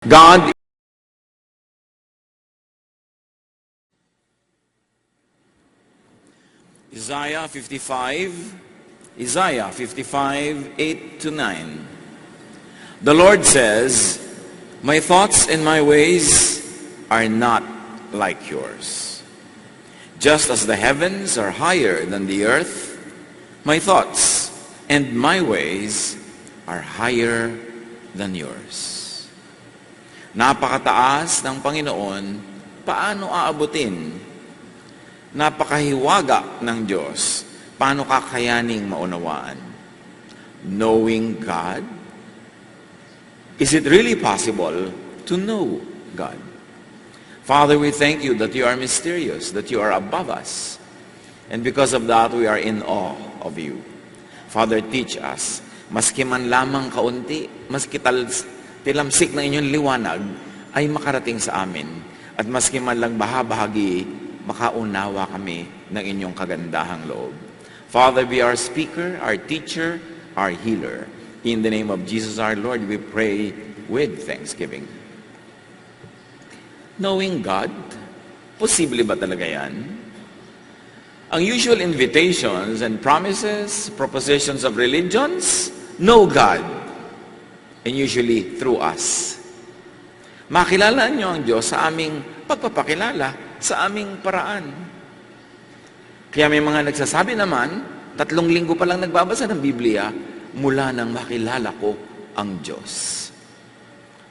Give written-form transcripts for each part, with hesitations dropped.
God Isaiah 55, 8 to 9. The Lord says, "My thoughts and my ways are not like yours. Just as the heavens are higher than the earth, my thoughts and my ways are higher than yours." Napakataas ng Panginoon, paano aabutin? Napakahiwaga ng Diyos, paano kakayaning maunawaan? Knowing God? Is it really possible to know God? Father, we thank you that you are mysterious, that you are above us. And because of that, we are in awe of you. Father, teach us, maski man lamang kaunti, maski tilamsik ng inyong liwanag, ay makarating sa amin. At maski man lang bahagi, makaunawa kami ng inyong kagandahang loob. Father, be our speaker, our teacher, our healer. In the name of Jesus our Lord, we pray with thanksgiving. Knowing God, posible ba talaga yan? Ang usual invitations and promises, propositions of religions, know God. And usually through us. Makilala niyo ang Diyos sa aming pagpapakilala, sa aming paraan. Kaya may mga nagsasabi naman, 3 linggo pa lang nagbabasa ng Biblia, mula nang makilala ko ang Diyos.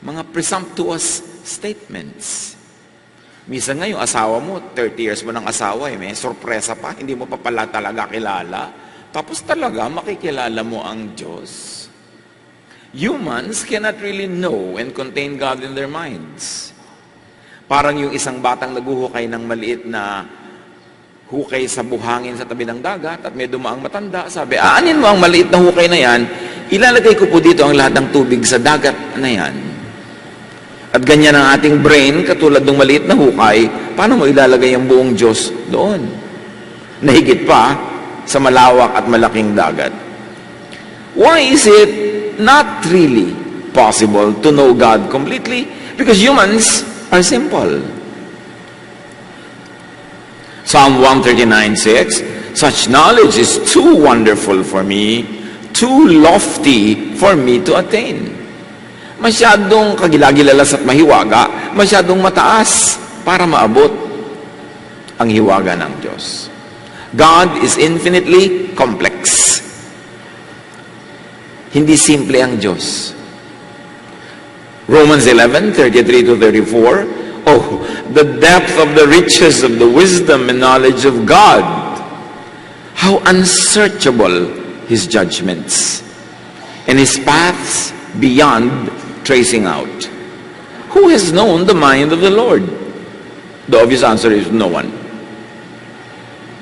Mga presumptuous statements. Minsan nga yung asawa mo, 30 years mo ng asawa, may sorpresa pa, hindi mo pa pala talaga kilala. Tapos talaga makikilala mo ang Diyos. Humans cannot really know and contain God in their minds. Parang yung isang batang naguhukay ng maliit na hukay sa buhangin sa tabi ng dagat at may dumaang matanda. Sabi, aanin mo ang maliit na hukay na yan, ilalagay ko po dito ang lahat ng tubig sa dagat na yan. At ganyan ang ating brain, katulad ng maliit na hukay, paano mo ilalagay ang buong Diyos doon? Nahigit pa sa malawak at malaking dagat. Why is it not really possible to know God completely? Because humans are simple. Psalm 139:6, "Such knowledge is too wonderful for me, too lofty for me to attain." Masyadong kagilagilalas at mahiwaga, masyadong mataas para maabot ang hiwaga ng Diyos. God is infinitely complex. Hindi simple ang Diyos. Romans 11:33 to 34, "Oh, the depth of the riches of the wisdom and knowledge of God! How unsearchable His judgments, and His paths beyond tracing out. Who has known the mind of the Lord?" The obvious answer is no one.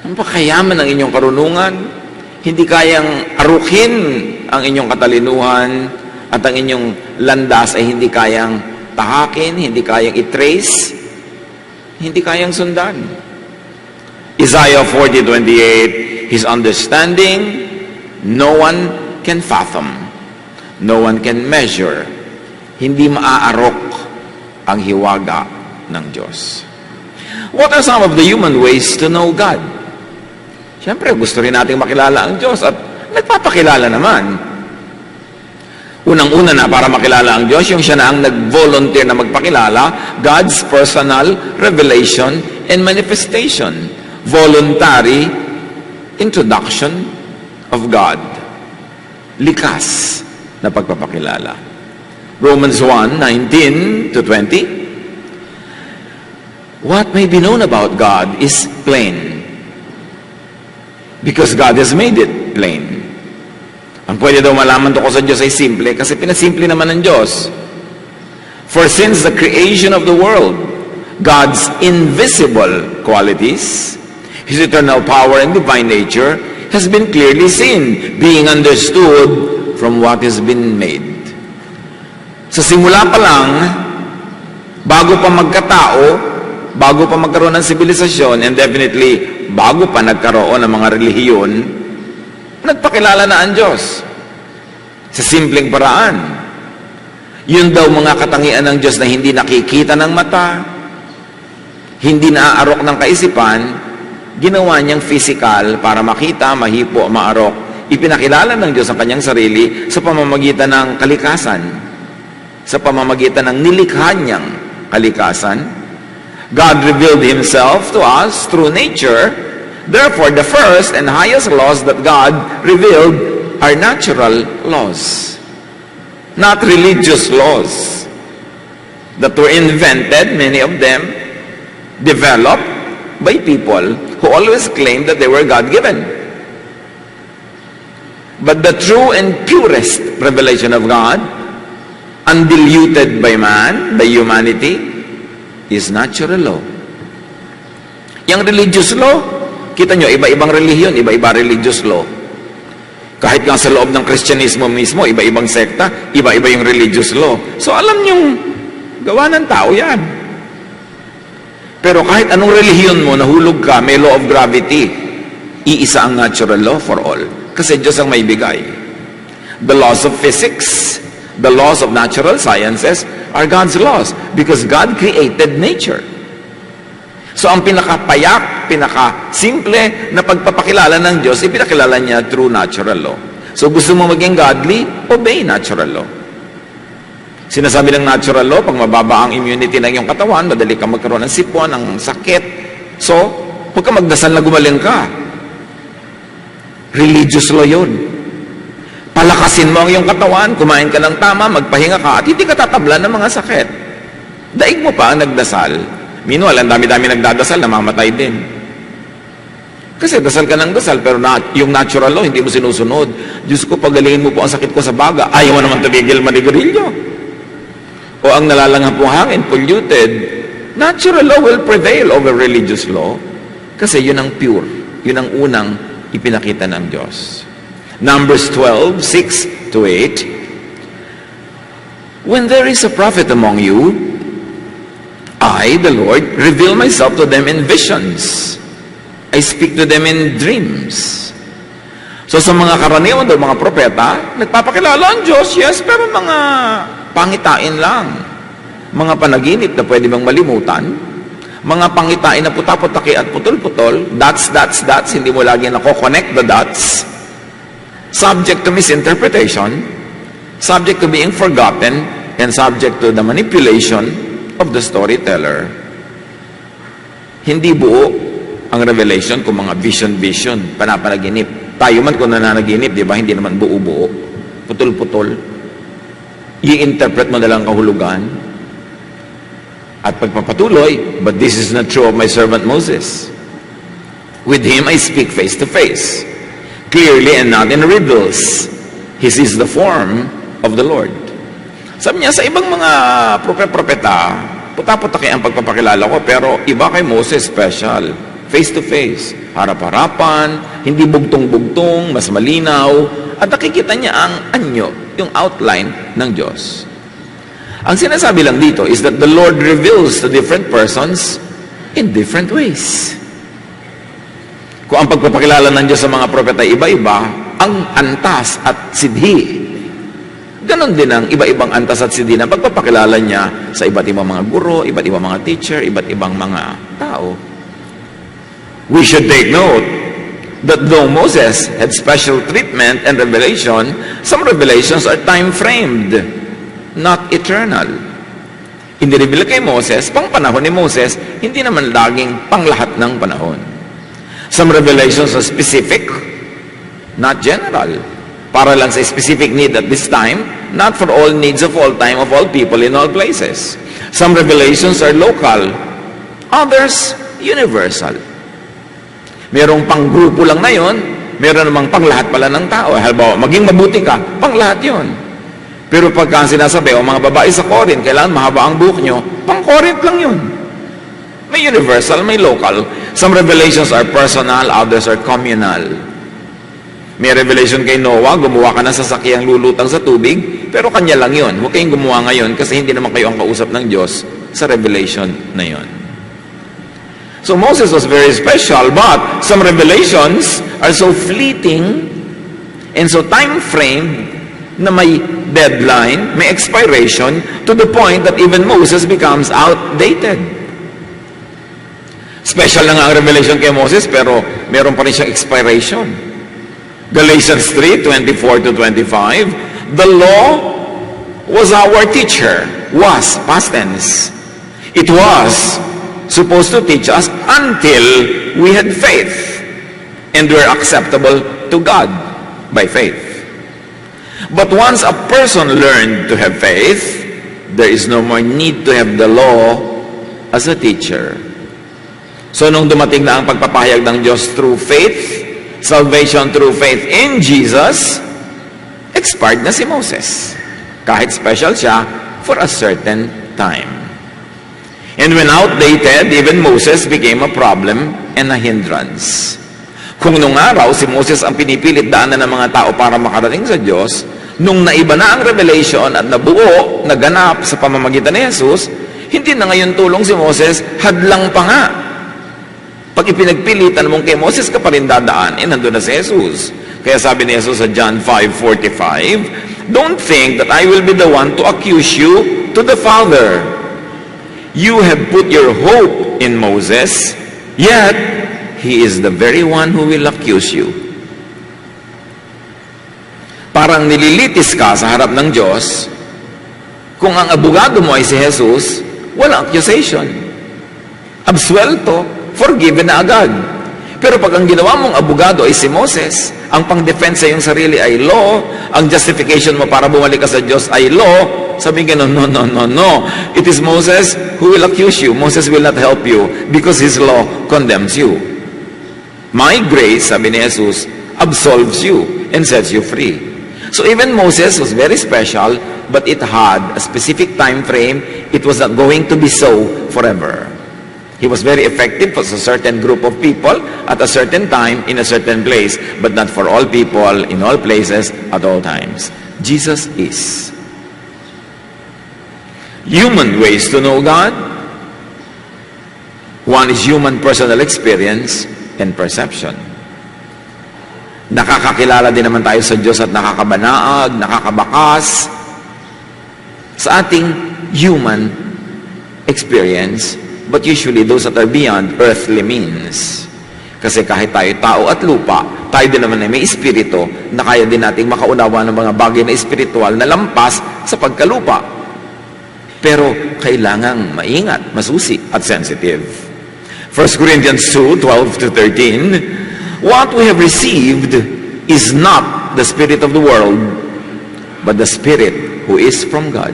Ang pakayaman ng inyong karunungan, hindi kayang arukin ang inyong katalinuhan, at ang inyong landas ay hindi kayang tahakin, hindi kayang i-trace, hindi kayang sundan. Isaiah 40:28, "His understanding, no one can fathom, no one can measure." Hindi maaarok ang hiwaga ng Diyos. What are some of the human ways to know God? Siyempre, gusto rin nating makilala ang Diyos at nagpapakilala naman. Unang-una na para makilala ang Diyos, yung siya na ang nag-volunteer na magpakilala, God's personal revelation and manifestation. Voluntary introduction of God. Likas na pagpapakilala. Romans 1:19 to 20. "What may be known about God is plain, because God has made it plain." Ang pwede daw malaman tungkol sa Diyos ay simple, kasi pinasimple naman ng Diyos. "For since the creation of the world, God's invisible qualities, His eternal power and divine nature, has been clearly seen, being understood from what has been made." Sa simula pa lang, bago pa magkatao, bago pa magkaroon ng sibilisasyon, and definitely bago pa nagkaroon ng mga relihiyon, nagpakilala na ang Diyos sa simpleng paraan. Yun daw mga katangian ng Diyos na hindi nakikita ng mata, hindi naaarok ng kaisipan, ginawa niyang physical para makita, mahipo, maarok. Ipinakilala ng Diyos ang kanyang sarili sa pamamagitan ng kalikasan, sa pamamagitan ng nilikha niyang kalikasan. God revealed Himself to us through nature. Therefore, the first and highest laws that God revealed are natural laws, not religious laws that were invented, many of them developed by people who always claimed that they were God-given. But the true and purest revelation of God, undiluted by man, by humanity, is natural law. Yung religious law, kita nyo, iba-ibang relihiyon, iba-iba religious law. Kahit nga sa loob ng Kristyanismo mismo, iba-ibang sekta, iba-iba yung religious law. So alam nyong, gawa ng tao yan. Pero kahit anong relihiyon mo, nahulog ka, may law of gravity, iisa ang natural law for all. Kasi Diyos ang may bigay. The laws of physics, the laws of natural sciences are God's laws because God created nature. So ang pinakapayak, pinakasimple na pagpapakilala ng Diyos, ipinakilala niya through natural law. So gusto mo maging godly, obey natural law. Sinasabi ng natural law, pag mababa ang immunity ng iyong katawan, madali kang magkaroon ng sipon, ng sakit. So, huwag ka magdasal na gumaling ka. Religious law yun. Palakasin mo ang iyong katawan, kumain ka ng tama, magpahinga ka, at hindi ka tatablan ng mga sakit. Daig mo pa ang nagdasal. Meanwhile, ang dami-dami nagdadasal, namamatay din. Kasi dasal ka ng dasal, pero yung natural law, hindi mo sinusunod. Diyos ko, pagalingin mo po ang sakit ko sa baga. Ayaw mo naman tumigil manigarilyo. O ang nalalanghap pong hangin, polluted. Natural law will prevail over religious law. Kasi yun ang pure. Yun ang unang ipinakita ng Diyos. Numbers 12, 6 to 8. When there is a prophet among you, I, the Lord, reveal myself to them in visions. I speak to them in dreams. So sa mga karaniwan daw, mga propeta, nagpapakilala ang Diyos, yes, pero mga pangitain lang. Mga panaginip na pwede bang malimutan. Mga pangitain na putaputaki at putol-putol. Dots, hindi mo lagi nako-connect the dots. Subject to misinterpretation. Subject to being forgotten. And subject to the manipulation of the storyteller. Hindi buo ang revelation kung mga vision, panapanaginip. Tayo man kung nananaginip, di ba? Hindi naman buo-buo. Putol-putol. I-interpret mo na lang kahulugan. At pagpapatuloy, but this is not true of my servant Moses. With him I speak face to face, clearly and not in riddles. His is the form of the Lord. Sabi niya, sa ibang mga propeta, puta-putaki ang pagpapakilala ko, pero iba kay Moses special. Face to face, harap-harapan, hindi bugtong-bugtong, mas malinaw, at nakikita niya ang anyo, yung outline ng Diyos. Ang sinasabi lang dito is that the Lord reveals to different persons in different ways. Kung ang pagpapakilala ng Diyos sa mga propeta iba-iba, ang antas at sidhi, ganon din ang iba-ibang antas at sidhi na pagpapakilala niya sa iba't ibang mga guro, iba't ibang mga teacher, iba't ibang mga tao. We should take note that though Moses had special treatment and revelation, some revelations are time-framed, not eternal. Inireveal kay Moses, pang panahon ni Moses, hindi naman laging pang lahat ng panahon. Some revelations are specific, not general. Para lang sa specific need at this time, not for all needs of all time, of all people, in all places. Some revelations are local, others universal. Merong pang grupo lang na yun, meron namang pang lahat pala ng tao. Halimbawa, maging mabuti ka, pang lahat yun. Pero pagka sinasabi, o mga babae sa Corinth, kailangan mahaba ang buhok nyo, pang Corinth lang yun. May universal, may local. Some revelations are personal, others are communal. May revelation kay Noah, gumawa ka ng sasakyang lulutang sa tubig, pero kanya lang yun. Huwag kayong gumawa ngayon kasi hindi naman kayo ang kausap ng Diyos sa revelation na yun. So Moses was very special, but some revelations are so fleeting and so time-framed na may deadline, may expiration, to the point that even Moses becomes outdated. Special na nga ang revelation kay Moses, pero meron pa rin siyang expiration. Galatians 3:24-25, the law was our teacher. Was, past tense. It was supposed to teach us until we had faith and were acceptable to God by faith. But once a person learned to have faith, there is no more need to have the law as a teacher. So nung dumating na ang pagpapahayag ng Diyos through faith, salvation through faith in Jesus, expired na si Moses. Kahit special siya for a certain time. And when outdated, even Moses became a problem and a hindrance. Kung nung araw, si Moses ang pinipilit daanan ng mga tao para makarating sa Diyos, nung naiba na ang revelation at nabuo, naganap sa pamamagitan ni Jesus, hindi na ngayon tulong si Moses, hadlang pa nga. Pag ipinagpilitan mong kay Moses ka pa rin dadaan, nandun na si Jesus. Kaya sabi ni Jesus sa John 5:45, don't think that I will be the one to accuse you to the Father. You have put your hope in Moses, yet he is the very one who will accuse you. Parang nililitis ka sa harap ng Diyos, kung ang abogado mo ay si Jesus, walang accusation. Absuelto, forgiven na agad. Pero pag ang ginawa mong abogado ay si Moses, ang pang-defense sa iyong sarili ay law, ang justification mo para bumalik ka sa Diyos ay law, sabi nga, no. It is Moses who will accuse you. Moses will not help you because his law condemns you. My grace, sabi ni Jesus, absolves you and sets you free. So even Moses was very special, but it had a specific time frame. It was not going to be so forever. He was very effective for a certain group of people at a certain time in a certain place, but not for all people in all places at all times. Jesus is. Human ways to know God. One is human personal experience and perception. Nakakakilala din naman tayo sa Diyos at nakakabanaag, nakakabakas sa ating human experience, but usually those that are beyond earthly means. Kasi kahit tayo tao at lupa, tayo din naman ay may espiritu na kaya din nating makaunawa ng mga bagay na espiritual na lampas sa pagkalupa. Pero kailangang maingat, masusi at sensitive. 1 Corinthians 2:12-13, what we have received is not the spirit of the world, but the Spirit who is from God.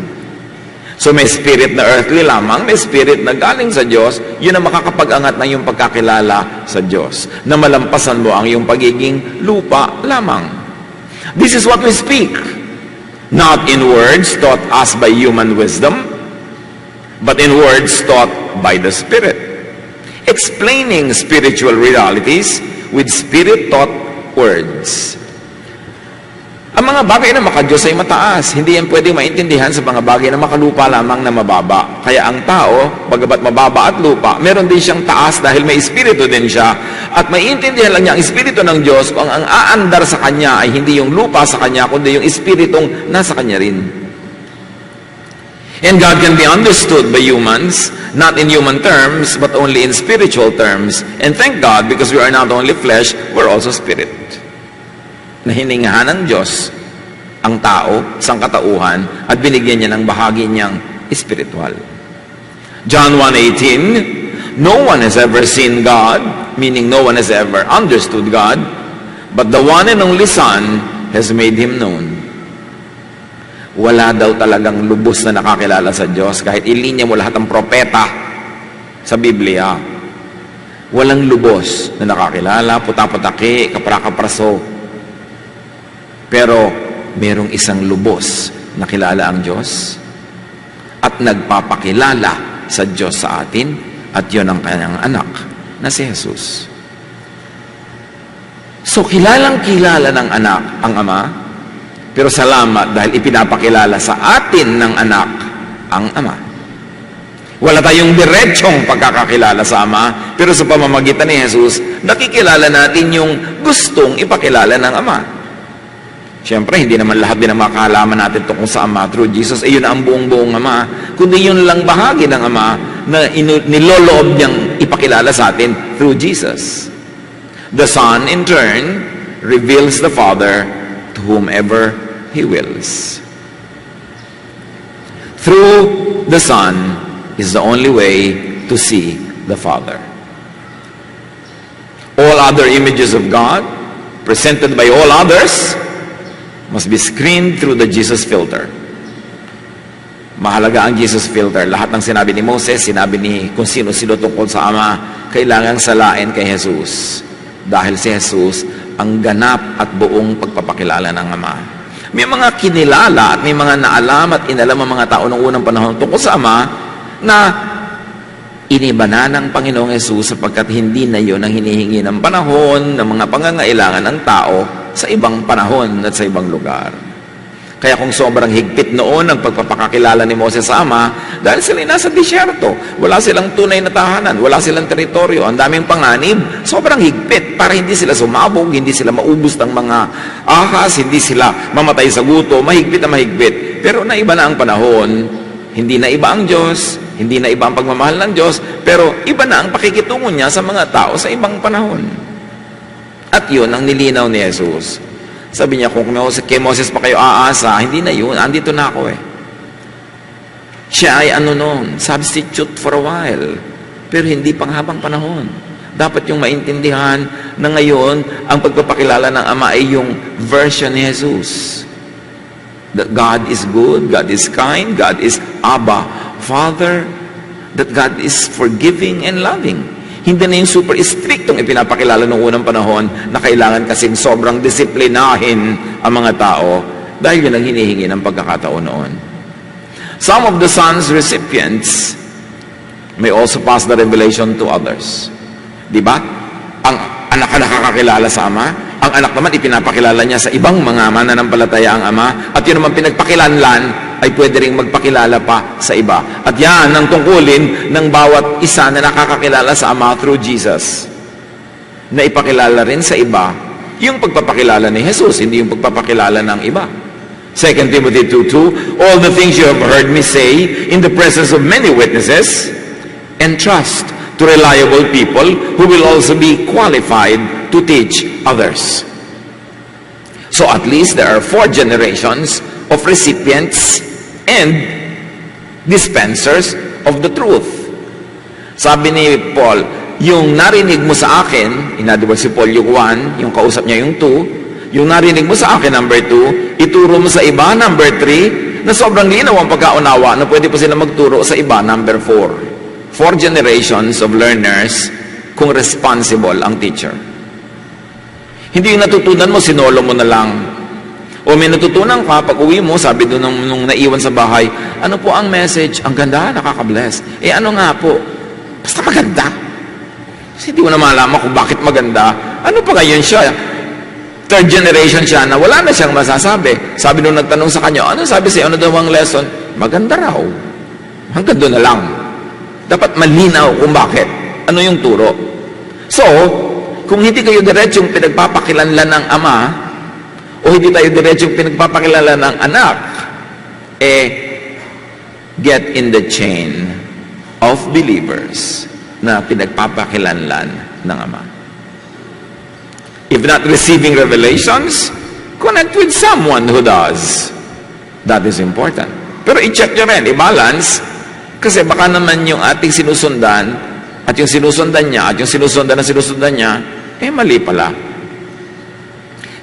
So may spirit na earthly lamang, may spirit na galing sa Diyos, yun ang makakapag-angat ng iyong pagkakilala sa Diyos, na malampasan mo ang iyong pagiging lupa lamang. This is what we speak, not in words taught us by human wisdom, but in words taught by the Spirit, explaining spiritual realities with Spirit-taught words. Ang mga bagay na makadiyos ay mataas. Hindi yan pwedeng maintindihan sa mga bagay na makalupa lamang na mababa. Kaya ang tao, bagamat mababa at lupa, meron din siyang taas dahil may espiritu din siya. At maiintindihan lang niya ang espiritu ng Diyos kung ang aandar sa kanya ay hindi yung lupa sa kanya, kundi yung espiritong nasa kanya rin. And God can be understood by humans, not in human terms, but only in spiritual terms. And thank God, because we are not only flesh, we're also spirit. Na hiningahan ng Diyos ang tao, sangkatauhan, at binigyan niya ng bahagi niyang espiritual. John 1:18, no one has ever seen God, meaning no one has ever understood God, but the one and only Son has made Him known. Wala daw talagang lubos na nakakilala sa Diyos, kahit ilinya mo lahat ng propeta sa Biblia. Walang lubos na nakakilala, puta-putaki, kapra-kapraso. Pero merong isang lubos na kilala ang Diyos at nagpapakilala sa Diyos sa atin, at yun ang kanyang anak na si Jesus. So kilalang-kilala ng anak ang Ama, pero salamat dahil ipinapakilala sa atin ng anak ang Ama. Wala tayong diretsong pagkakakilala sa Ama, pero sa pamamagitan ni Jesus, nakikilala natin yung gustong ipakilala ng Ama. Siyempre, hindi naman lahat din ang makakalaman natin tungkol sa Ama through Jesus. Yun ang buong-buong Ama. Kundi yun lang bahagi ng Ama na niloloob niyang ipakilala sa atin through Jesus. The Son, in turn, reveals the Father to whomever He wills. Through the Son is the only way to see the Father. All other images of God, presented by all others, must be screened through the Jesus filter. Mahalaga ang Jesus filter. Lahat ng sinabi ni Moses, sinabi ni kung sino-sino tungkol sa Ama, kailangang salain kay Jesus. Dahil si Jesus ang ganap at buong pagpapakilala ng Ama. May mga kinilala at may mga naalam at inalam ang mga tao noong unang panahon tungkol sa Ama na iniba na ng Panginoong Jesus sapagkat hindi na yun ang hinihingi ng panahon, ng mga pangangailangan ng tao sa ibang panahon at sa ibang lugar. Kaya kung sobrang higpit noon ang pagpapakakilala ni Moses sa Ama, dahil sila nasa disyerto, wala silang tunay na tahanan, wala silang teritoryo, ang daming panganib, sobrang higpit para hindi sila sumabog, hindi sila maubos ng mga ahas, hindi sila mamatay sa guto, mahigpit na mahigpit. Pero naiba na ang panahon, hindi na iba ang Diyos, hindi na iba ang pagmamahal ng Diyos, pero iba na ang pakikitungo niya sa mga tao sa ibang panahon. At yun ang nilinaw ni Jesus. Sabi niya, kung kay Moses pa kayo aasa, hindi na yun, andito na ako eh. Siya ay substitute for a while, pero hindi panghabang panahon. Dapat yung maintindihan na ngayon, ang pagpapakilala ng Ama ay yung version ni Jesus. That God is good, God is kind, God is Abba, Father, that God is forgiving and loving. Hindi na yung super strictong ipinapakilala noong unang panahon na kailangan kasing sobrang disiplinahin ang mga tao dahil yun ang hinihingi ng pagkakataon noon. Some of the Son's recipients may also pass the revelation to others. Di ba? Ang anak na nakakakilala sa Ama, ang anak naman ipinapakilala niya sa ibang mga mananampalataya ang Ama, at yun naman pinagpakilanlan ay pwede ring magpakilala pa sa iba. At yan ang tungkulin ng bawat isa na nakakakilala sa Ama through Jesus. Na ipakilala rin sa iba yung pagpapakilala ni Jesus, hindi yung pagpapakilala ng iba. 2 Timothy 2:2, all the things you have heard me say in the presence of many witnesses, entrust to reliable people who will also be qualified to teach others. So at least there are 4 generations of recipients and dispensers of the truth. Sabi ni Paul, yung narinig mo sa akin, in other words, si Paul yung 1, yung kausap niya yung 2, yung narinig mo sa akin, number 2, ituro mo sa iba, number 3, na sobrang linaw ang pagkaunawa na pwede pa sila magturo sa iba, number 4. 4 generations of learners kung responsible ang teacher. Hindi yung natutunan mo, sinolo mo na lang. O may natutunan ka, pag uwi mo, sabi doon nung naiwan sa bahay, ano po ang message? Ang ganda, nakaka-bless. Ano nga po? Basta maganda. Kasi hindi mo na malaman kung bakit maganda. Ano pa ngayon siya? 3rd generation siya na wala na siyang masasabi. Sabi nung nagtanong sa kanya, ano sabi sa'yo? Ano daw ang lesson? Maganda raw. Hanggang doon na lang. Dapat malinaw kung bakit. Ano yung turo? So, kung hindi kayo diretsong pinagpapakilanlan ng Ama, o hindi tayo diretsong pinagpapakilala ng anak, get in the chain of believers na pinagpapakilanlan ng Ama. If not receiving revelations, connect with someone who does. That is important. Pero i-check nyo rin, i-balance, kasi baka naman yung ating sinusundan, at yung sinusundan niya, at yung sinusundan niya, mali pala.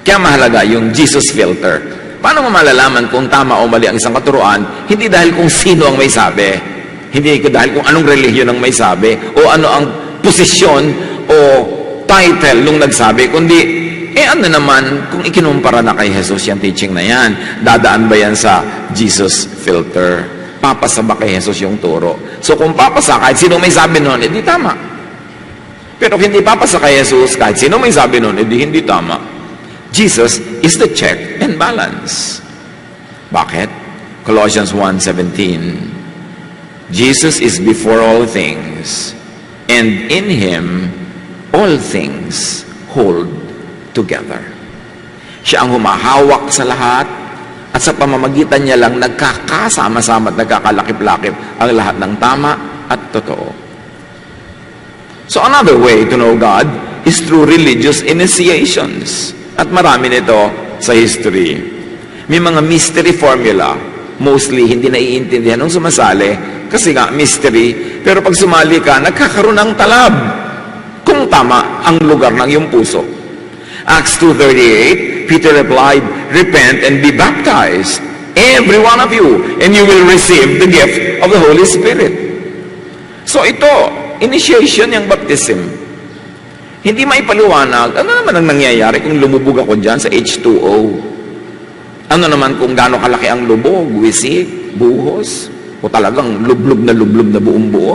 Kaya mahalaga yung Jesus filter. Paano mo malalaman kung tama o mali ang isang katuruan? Hindi dahil kung sino ang may sabi. Hindi dahil kung anong relihiyon ang may sabi o ano ang posisyon o title nung nagsabi, kundi ano naman kung ikinumpara na kay Jesus yung teaching na yan? Dadaan ba yan sa Jesus filter? Papasa ba kay Jesus yung turo? So kung papasa, kahit sino may sabi noon, edi tama. Pero kung hindi papasa kay Jesus, kahit sino may sabi noon, edi hindi tama. Jesus is the check and balance. Bakit? Colossians 1:17. Jesus is before all things, and in Him all things hold together. Siya ang humahawak sa lahat, at sa pamamagitan niya lang nagkakasama-sama at nagkakalakip-lakip ang lahat ng tama at totoo. So another way to know God is through religious initiations. At marami nito sa history. May mga mystery formula. Mostly, hindi naiintindihan nung sumasali kasi nga mystery. Pero pag sumali ka, nagkakaroon ng talab kung tama ang lugar ng iyong puso. Acts 2:38, Peter replied, "Repent and be baptized, every one of you, and you will receive the gift of the Holy Spirit." So ito, initiation yung baptism. Hindi maipaliwanag, ano naman ang nangyayari kung lumubog ako dyan sa H2O? Ano naman kung gaano kalaki ang lubog, wisik, buhos, o talagang lublob na buong buo?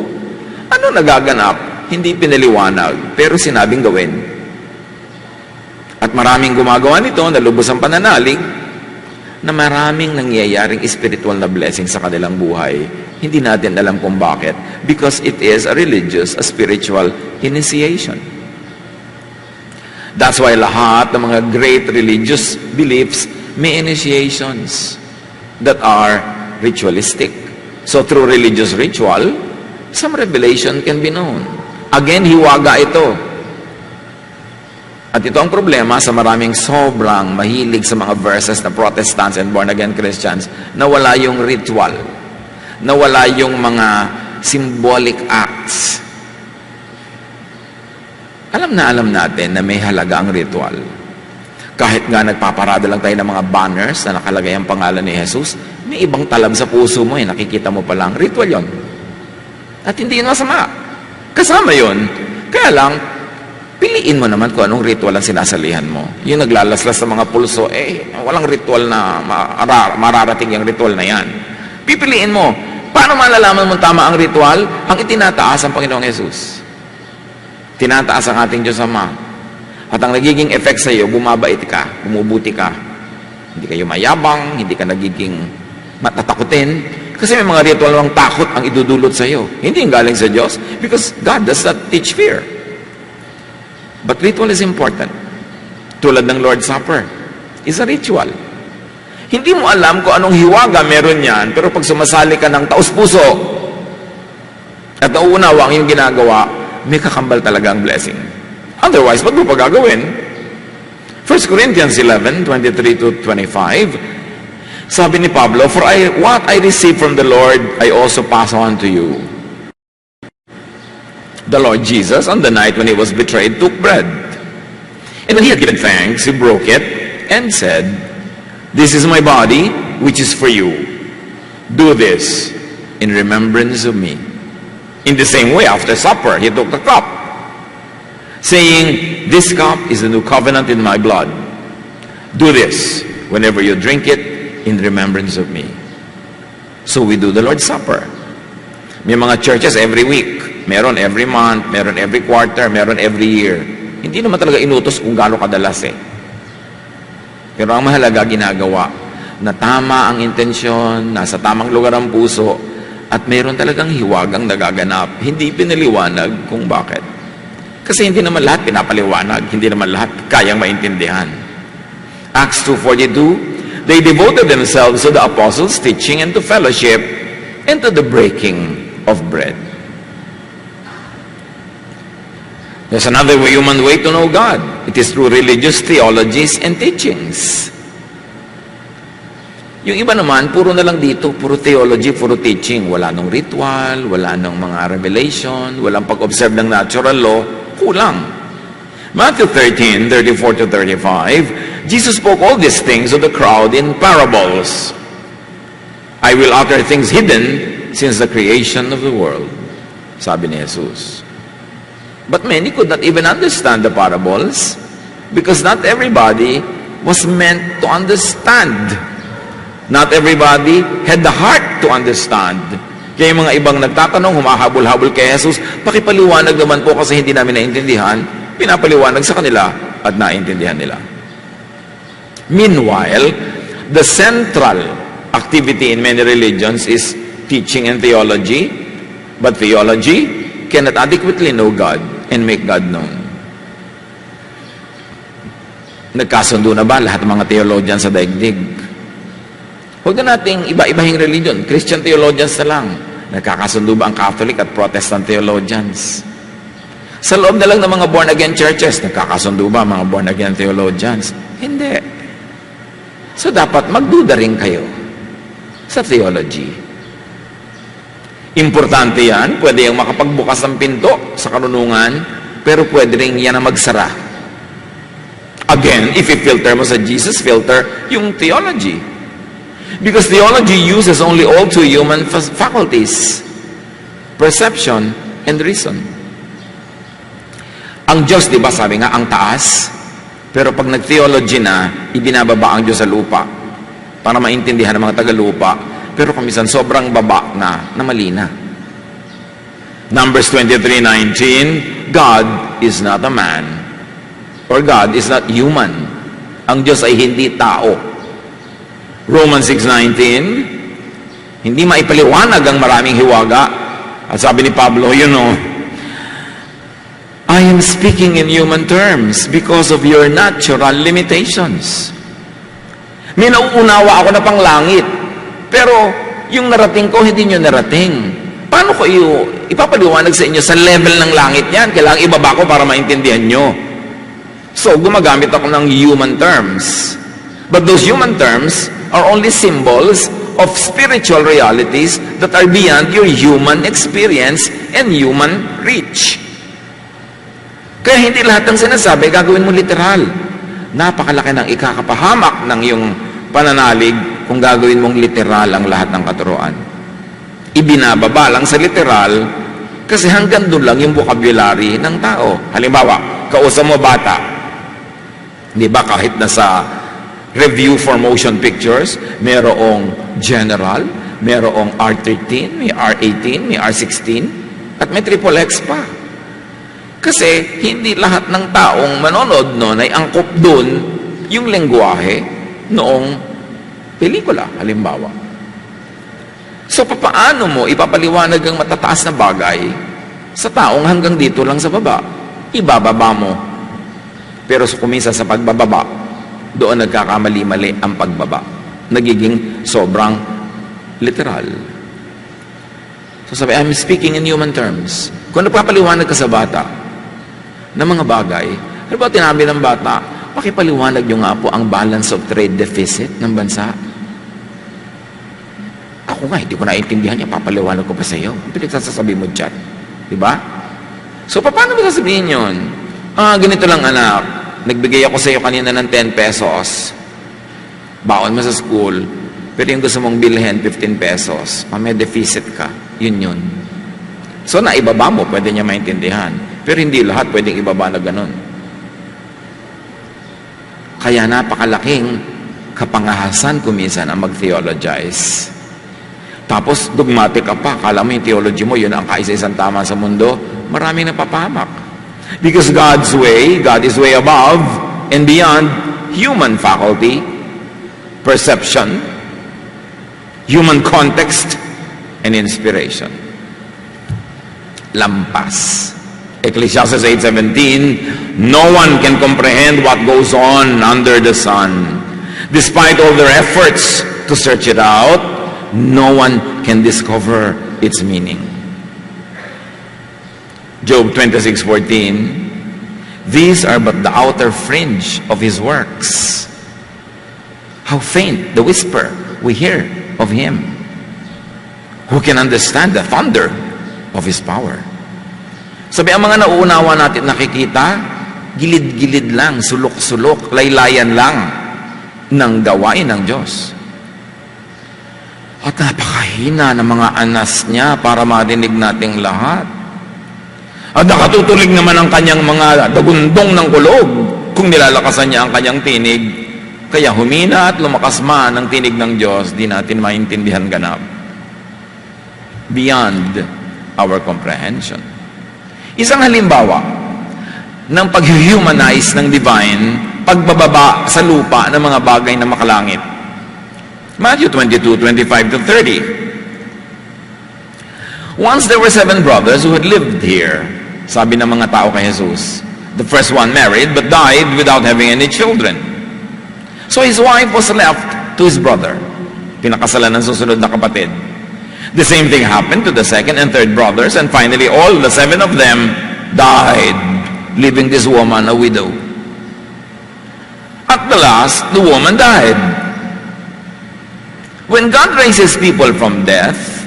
Ano nagaganap? Hindi pinaliwanag, pero sinabing gawin. At maraming gumagawa nito na lubos ang pananalig na maraming nangyayaring spiritual na blessing sa kanilang buhay. Hindi natin alam kung bakit. Because it is a religious, a spiritual initiation. That's why lahat ng mga great religious beliefs may initiations that are ritualistic. So through religious ritual, some revelation can be known. Again, hiwaga ito. At ito ang problema sa maraming sobrang mahilig sa mga verses na Protestants and born-again Christians na wala yung ritual, na wala yung mga symbolic acts. Alam natin na may halaga ang ritual. Kahit nga nagpaparada lang tayo ng mga banners na nakalagay ang pangalan ni Jesus, may ibang talab sa puso mo nakikita mo pa lang, ritual yon. At hindi yun masama. Kasama yun. Kaya lang, piliin mo naman kung anong ritual ang sinasalihan mo. Yung naglalaslas sa mga pulso, walang ritual na mararating yung ritual na yan. Pipiliin mo. Paano malalaman mo tama ang ritual? Ang itinataas ang Panginoong Yesus. Tinataas ang ating Diyos Ama. At ang nagiging effect sa iyo, bumabait ka, bumubuti ka. Hindi kayo mayabang, hindi ka nagiging matatakutin. Kasi may mga ritual ng takot ang idudulot sa iyo. Hindi yung galing sa Diyos because God does not teach fear. But ritual is important. Tulad ng Lord's Supper is a ritual. Hindi mo alam kung anong hiwaga meron yan, pero pag sumasali ka ng taos-puso at nauunawa ang iyong ginagawa, may kakambal talaga ang blessing. Otherwise, ba't mo pa gagawin? 1 Corinthians 11:23-25, sabi ni Pablo, "For what I received from the Lord, I also pass on to you. The Lord Jesus, on the night when he was betrayed, took bread. And when he had given thanks, he broke it and said, 'This is my body, which is for you. Do this in remembrance of me.' In the same way, after supper, he took the cup, saying, 'This cup is the new covenant in my blood. Do this whenever you drink it in remembrance of me.'" So we do the Lord's Supper. May mga churches every week. Meron every month, meron every quarter, meron every year. Hindi naman talaga inutos kung gaano kadalas Pero ang mahalaga ginagawa na tama ang intensyon, nasa tamang lugar ang puso, at meron talagang hiwagang nagaganap. Hindi pinaliwanag kung bakit. Kasi hindi naman lahat pinapaliwanag, hindi naman lahat kayang maintindihan. Acts 2:42, "They devoted themselves to the apostles' teaching and to fellowship and to the breaking of bread." There's another human way to know God. It is through religious theologies and teachings. Yung iba naman, puro na lang dito, puro theology, puro teaching. Wala nung ritual, wala nung mga revelation, walang pag-observe ng natural law, kulang. Matthew 13:34-35, Jesus spoke all these things to the crowd in parables. "I will utter things hidden since the creation of the world," sabi ni Jesus. But many could not even understand the parables because not everybody was meant to understand. Not everybody had the heart to understand. Kaya yung mga ibang nagtatanong, humahabol-habol kay Jesus, "Pakipaliwanag naman po kasi hindi namin naintindihan." Pinapaliwanag sa kanila at naintindihan nila. Meanwhile, the central activity in many religions is teaching and theology, but theology cannot adequately know God and make God known. Nagkasundo na ba lahat ng mga theologians sa daigdig? Huwag na nating iba-ibahing religion. Christian theologians na lang. Nagkakasundo ba ang Catholic at Protestant theologians? Sa loob na lang ng mga born-again churches, nagkakasundo ba mga born-again theologians? Hindi. So dapat magduda rin kayo sa theology. Importante yan. Pwede yung makapagbukas ng pinto sa karunungan, pero pwede rin yan na magsara. Again, if i-filter mo sa Jesus, filter yung theology. Because theology uses only all two human faculties, perception and reason. Ang Diyos, di ba, sabi nga, ang taas, pero pag nag-theology na, ibinababa ang Diyos sa lupa para maintindihan ng mga taga-lupa, pero kumisan sobrang baba na mali na. Numbers 23:19, God is not a man, or God is not human. Ang Diyos ay hindi tao. Romans 6:19, hindi maipaliwanag ang maraming hiwaga. At sabi ni Pablo, I am speaking in human terms because of your natural limitations. May nauunawa ako na pang langit, pero yung narating ko, hindi nyo narating. Paano ko ipapaliwanag sa inyo sa level ng langit yan? Kailangan ibaba ko para maintindihan nyo. So, gumagamit ako ng human terms. But those human terms are only symbols of spiritual realities that are beyond your human experience and human reach. Kaya hindi lahat ng sinasabi gagawin mo literal. Napakalaki ng ikakapahamak ng iyong pananalig kung gagawin mong literal ang lahat ng katuruan. Ibinababa lang sa literal kasi hanggang doon lang yung vocabulary ng tao. Halimbawa, kausap mo bata. Di ba kahit na sa review for motion pictures, merong general, merong R13, may R18, may R16, at may XXX pa. Kasi hindi lahat ng taong manonood noon ay angkop doon yung lengguwahe noong pelikula, halimbawa. So, papaano mo ipapaliwanag ang matataas na bagay sa taong hanggang dito lang sa baba? Ibababa mo. Pero kuminsan sa pagbababa, doon nagkakamali-mali ang pagbaba. Nagiging sobrang literal. So sabi, I'm speaking in human terms. Kung napapaliwanag ka sa bata ng mga bagay, ano ba tinabi ng bata? Pakipaliwanag nyo nga po ang balance of trade deficit ng bansa. Ako nga, hindi ko naiintindihan niya, papaliwanag ko pa sa iyo. Ang pinagsasasabi mo dyan. Diba? So, paano mo sasabihin yun? Ganito lang anak, nagbigay ako sa iyo kanina ng 10 pesos. Baon mo sa school, pero yung gusto mong bilhin, 15 pesos. May deficit ka. Yun. So, naibaba mo, pwede niya maintindihan. Pero hindi lahat pwedeng ibaba na ganun. Kaya napakalaking kapangahasan kuminsan ang mag-theologize. Tapos, dogmatic ka pa. Kala mo yung theology mo, yun ang kaisa-isang tama sa mundo. Maraming napapahamak. Because God's way, God is way above and beyond human faculty, perception, human context, and inspiration. Lampas. Ecclesiastes 8:17, no one can comprehend what goes on under the sun. Despite all their efforts to search it out, no one can discover its meaning. Job 26:14, these are but the outer fringe of his works. How faint the whisper we hear of him. Who can understand the thunder of his power? Sabi, ang mga nauunawa natin nakikita, gilid-gilid lang, sulok-sulok, laylayan lang ng gawain ng Diyos. At napakahina ng mga anas niya para marinig nating lahat. At nakatutulig naman ang kanyang mga dagundong ng kulog kung nilalakasan niya ang kanyang tinig. Kaya humina at lumakas man ang tinig ng Diyos, di natin maintindihan ganap. Beyond our comprehension. Isang halimbawa ng pag-humanize ng divine, pagbababa sa lupa ng mga bagay na makalangit. Matthew 22:25-30. Once there were 7 brothers who had lived here. Sabi ng mga tao kay Jesus, The first one married but died without having any children. So his wife was left to his brother. Pinakasalan ng susunod na kapatid. The same thing happened to the second and third brothers, and finally all the 7 of them died, leaving this woman a widow. At the last, the woman died. When God raises people from death,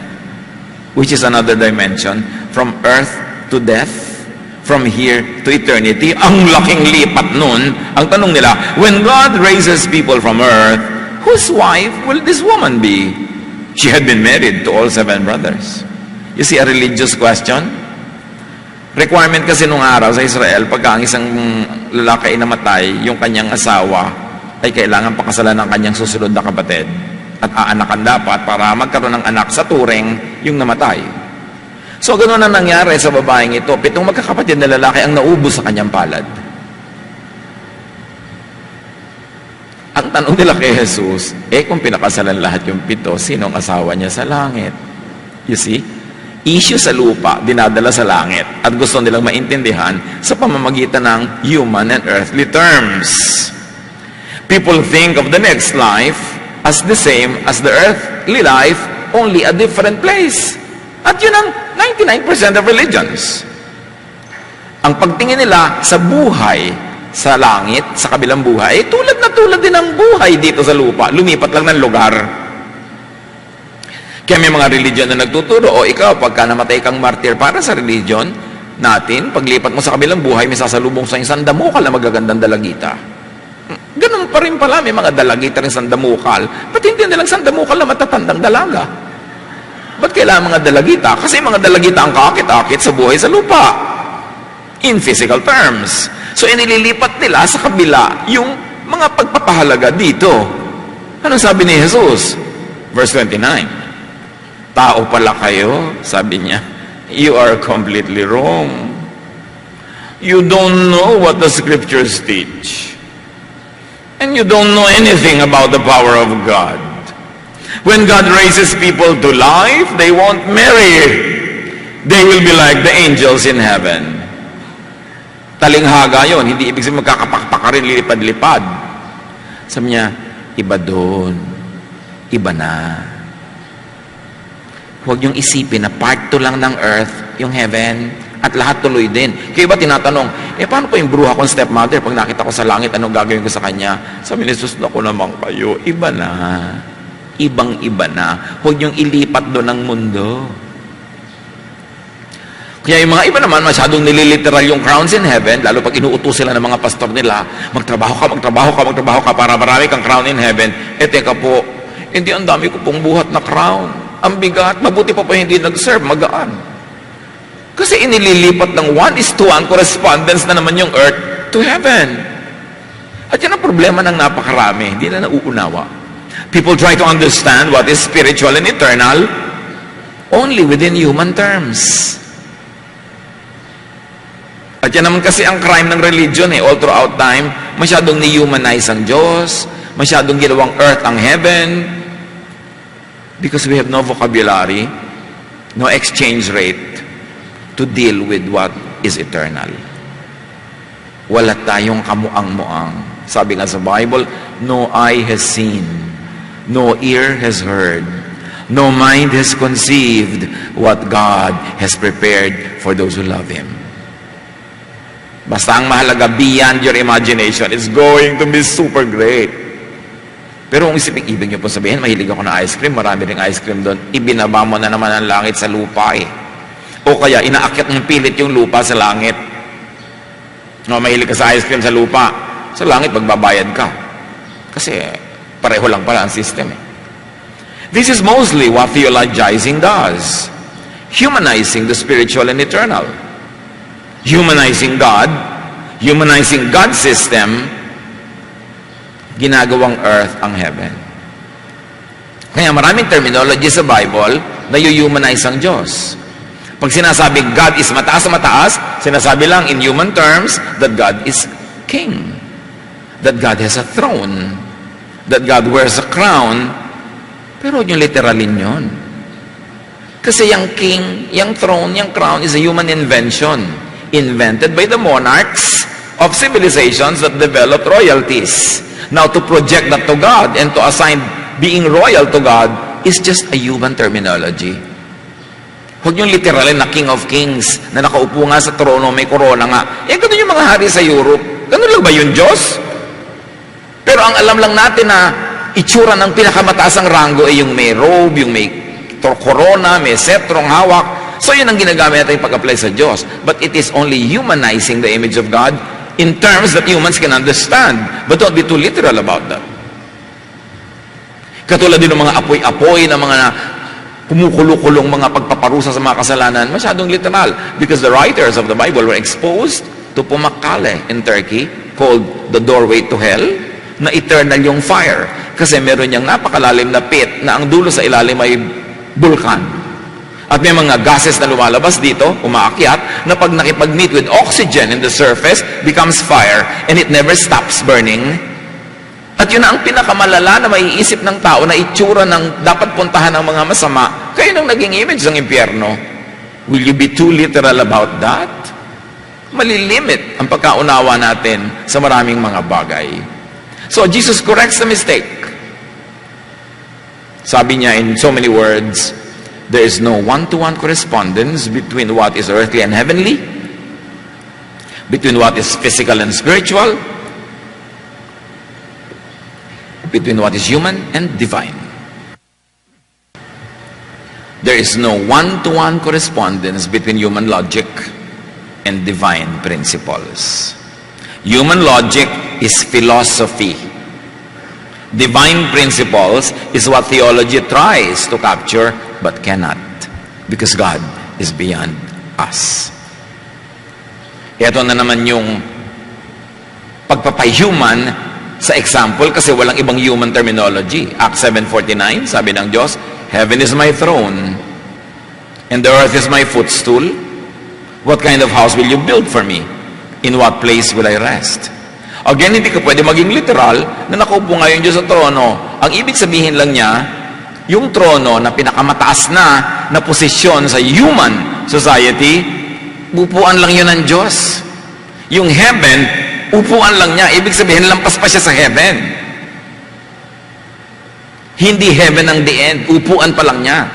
which is another dimension, from earth to death, from here to eternity, ang laking lipat nun. Ang tanong nila, when God raises people from earth, whose wife will this woman be? She had been married to all 7 brothers. You see, a religious question? Requirement kasi nung araw sa Israel, pagka ang isang lalaki ay namatay, yung kanyang asawa ay kailangan pakasalan ng kanyang susunod na kapatid. At aanakan dapat para magkaroon ng anak sa turing yung namatay. So, ganoon ang nangyari sa babaeng ito. 7 magkakapatid na lalaki ang naubos sa kanyang palad. Ang tanong nila kay Jesus, kung pinakasalan lahat yung 7, sinong asawa niya sa langit? You see? Issue sa lupa, dinadala sa langit. At gusto nilang maintindihan sa pamamagitan ng human and earthly terms. People think of the next life as the same as the earthly life, only a different place. At yun ang 99% of religions. Ang pagtingin nila sa buhay sa langit, sa kabilang buhay, tulad na tulad din ang buhay dito sa lupa. Lumipat lang ng lugar. Kaya may mga religion na nagtuturo, ikaw, pagka namatay kang martir para sa religion natin, paglipat mo sa kabilang buhay, may sasalubong sa isang damukal na magagandang dalagita. Ganun pa rin pala, may mga dalagita rin sandamukal. Ba't hindi nilang sandamukal na matatandang dalaga? Ba't kailangan mga dalagita? Kasi mga dalagita ang kakit-akit sa buhay sa lupa. In physical terms. So, inililipat nila sa kabila yung mga pagpapahalaga dito. Anong sabi ni Jesus? Verse 29. Tao pala kayo, sabi niya. You are completely wrong. You don't know what the scriptures teach. And you don't know anything about the power of God. When God raises people to life, they won't marry. They will be like the angels in heaven. Talinghaga yon, hindi ibig sabihin magkakapakpak ka rin, lilipad-lipad. Sabi niya, iba doon. Iba na. Huwag niyong isipin na part 2 lang ng earth, yung heaven, at lahat tuloy din. Kaya iba tinatanong, paano po yung bruha kong stepmother? Pag nakita ko sa langit, anong gagawin ko sa kanya? Sabi ni Jesus, naku naman kayo, iba na. Ibang-iba na. Huwag niyong ilipat doon ang mundo. Kaya yung mga iba naman, masyadong nililiteral yung crowns in heaven, lalo pag inuutos sila ng mga pastor nila, magtrabaho ka para marami kang crown in heaven. Teka po, hindi ang dami ko pong buhat na crown. Ang bigat, mabuti pa hindi nag-serve, magaan. Kasi inililipat ng 1:1 correspondence na naman yung earth to heaven. At yan ang problema ng napakarami. Hindi na nauunawa. People try to understand what is spiritual and eternal only within human terms. At yan naman kasi ang crime ng religion all throughout time. Masyadong ni-humanize ang Diyos. Masyadong ginawang earth ang heaven. Because we have no vocabulary, no exchange rate to deal with what is eternal. Wala tayong kamuang-muang. Sabi nga sa Bible, no eye has seen, no ear has heard, no mind has conceived what God has prepared for those who love Him. Basta ang mahalaga, beyond your imagination, it's going to be super great. Pero kung ibig niyo po sabihin, mahilig ako na ice cream, marami ring ice cream doon, ibinaba mo na naman ang langit sa lupa O kaya, inaakyat ng pilit yung lupa sa langit. No, mahilig ka sa ice cream sa lupa. Sa langit, magbabayad ka. Kasi, pareho lang pala ang system This is mostly what theologizing does. Humanizing the spiritual and eternal. Humanizing God, humanizing God's system, ginagawang earth ang heaven. Kaya maraming terminology sa Bible na humanize ang Diyos. Pag sinasabi God is mataas sa mataas, sinasabi lang in human terms that God is king. That God has a throne. That God wears a crown. Pero yung literalin yun. Kasi yung king, yung throne, yung crown is a human invention. Invented by the monarchs of civilizations that developed royalties. Now, to project that to God and to assign being royal to God is just a human terminology. Huwag yung literally na King of Kings na nakaupo nga sa trono, may corona nga. Ganun yung mga hari sa Europe. Ganun lang ba yun, Diyos? Pero ang alam lang natin na itsura ng pinakamataasang ranggo ay yung may robe, yung may corona, may setrong hawak. So yun ang ginagamit natin pag-apply sa Diyos. But it is only humanizing the image of God in terms that humans can understand. But don't be too literal about that. Katulad din ng mga apoy-apoy na mga kumukulo-kulong mga pagpaparusa sa mga kasalanan, masyadong literal. Because the writers of the Bible were exposed to Pumakkale in Turkey, called the doorway to hell, na eternal yung fire. Kasi meron niyang napakalalim na pit na ang dulo sa ilalim ay bulkan. At may mga gases na lumalabas dito, umaakyat, na pag nakipag-meet with oxygen in the surface, becomes fire, and it never stops burning. At yun na ang pinakamalala na maiisip ng tao na itsura ng dapat puntahan ng mga masama, kaya nang naging image ng impyerno. Will you be too literal about that? Malilimit ang pagkaunawa natin sa maraming mga bagay. So, Jesus corrects the mistake. Sabi niya in so many words, there is no one-to-one correspondence between what is earthly and heavenly, between what is physical and spiritual, between what is human and divine. There is no one-to-one correspondence between human logic and divine principles. Human logic is philosophy. Divine principles is what theology tries to capture but cannot, because God is beyond us. Ito na naman yung pagpapay-human sa example, kasi walang ibang human terminology. Acts 7:49, sabi ng Diyos, heaven is my throne, and the earth is my footstool. What kind of house will you build for me? In what place will I rest? Again, hindi ka pwede maging literal na nakaupo nga yung Diyos sa trono. Ang ibig sabihin lang niya, yung trono na pinakamataas na posisyon sa human society, upuan lang yun ng Diyos. Yung heaven, upuan lang niya. Ibig sabihin, lampas pa siya sa heaven. Hindi heaven ang the end. Upuan pa lang niya.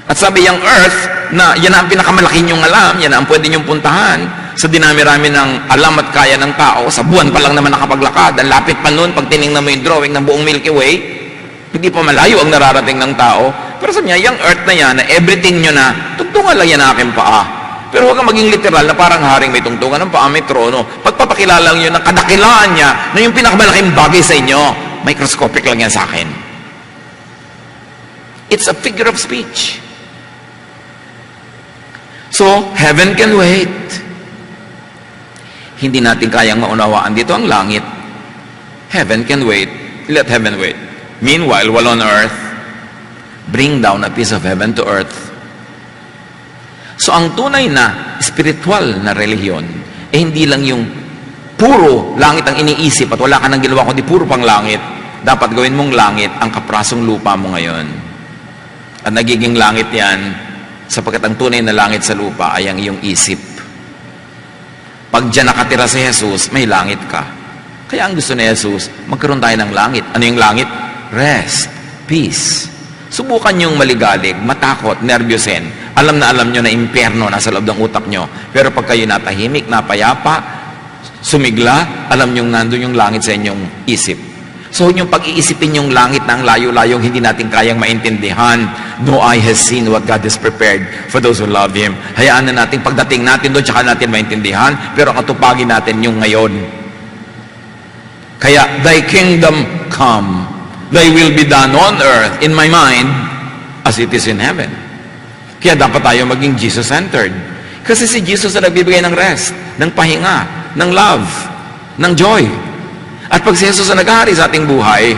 At sabi yung earth, na yan ang pinakamalaki niyong alam, yan ang pwede niyong puntahan, sa dinami-rami ng alam at kaya ng tao, sa buwan pa lang naman nakapaglakad, ang lapit pa nun, pag tinignan mo yung drawing ng buong Milky Way, hindi pa malayo ang nararating ng tao. Pero sabi niya, yung earth na yan, na everything nyo na, tugtungan lang yan aking paa. Pero huwag kang maging literal na parang haring may tungtungan ng paa, may trono. Pagpapakilala nyo ng kadakilaan niya na yung pinakamalaking bagay sa inyo, microscopic lang yan sa akin. It's a figure of speech. So, heaven can wait. Hindi natin kayang maunawaan dito ang langit. Heaven can wait. Let heaven wait. Meanwhile, while on earth, bring down a piece of heaven to earth. So, ang tunay na spiritual na relihiyon, hindi lang yung puro langit ang iniisip at wala ka nang ginawa kundi puro pang langit. Dapat gawin mong langit ang kaprasong lupa mo ngayon. At nagiging langit yan sapagkat ang tunay na langit sa lupa ay ang iyong isip. Pag dyan nakatira si Jesus, may langit ka. Kaya ang gusto ni Jesus, magkaroon tayo ng langit. Ano yung langit? Rest, peace. Subukan yung maligalig, matakot, nervyosin. Alam nyo na impyerno nasa loob ng utak nyo. Pero pag kayo natahimik, napayapa, sumigla, alam nyo nandun yung langit sa inyong isip. So yung pag-iisipin yung langit na ang layo-layong hindi natin kayang maintindihan. No eye has seen what God has prepared for those who love Him. Hayaan na natin, pagdating natin doon, tsaka natin maintindihan, pero ang atupagin natin yung ngayon. Kaya, Thy kingdom come, Thy will be done on earth, in my mind, as it is in heaven. Kaya dapat tayo maging Jesus-centered. Kasi si Jesus na nagbibigay ng rest, ng pahinga, ng love, ng joy. At pag si Jesus na naghahari sa ating buhay,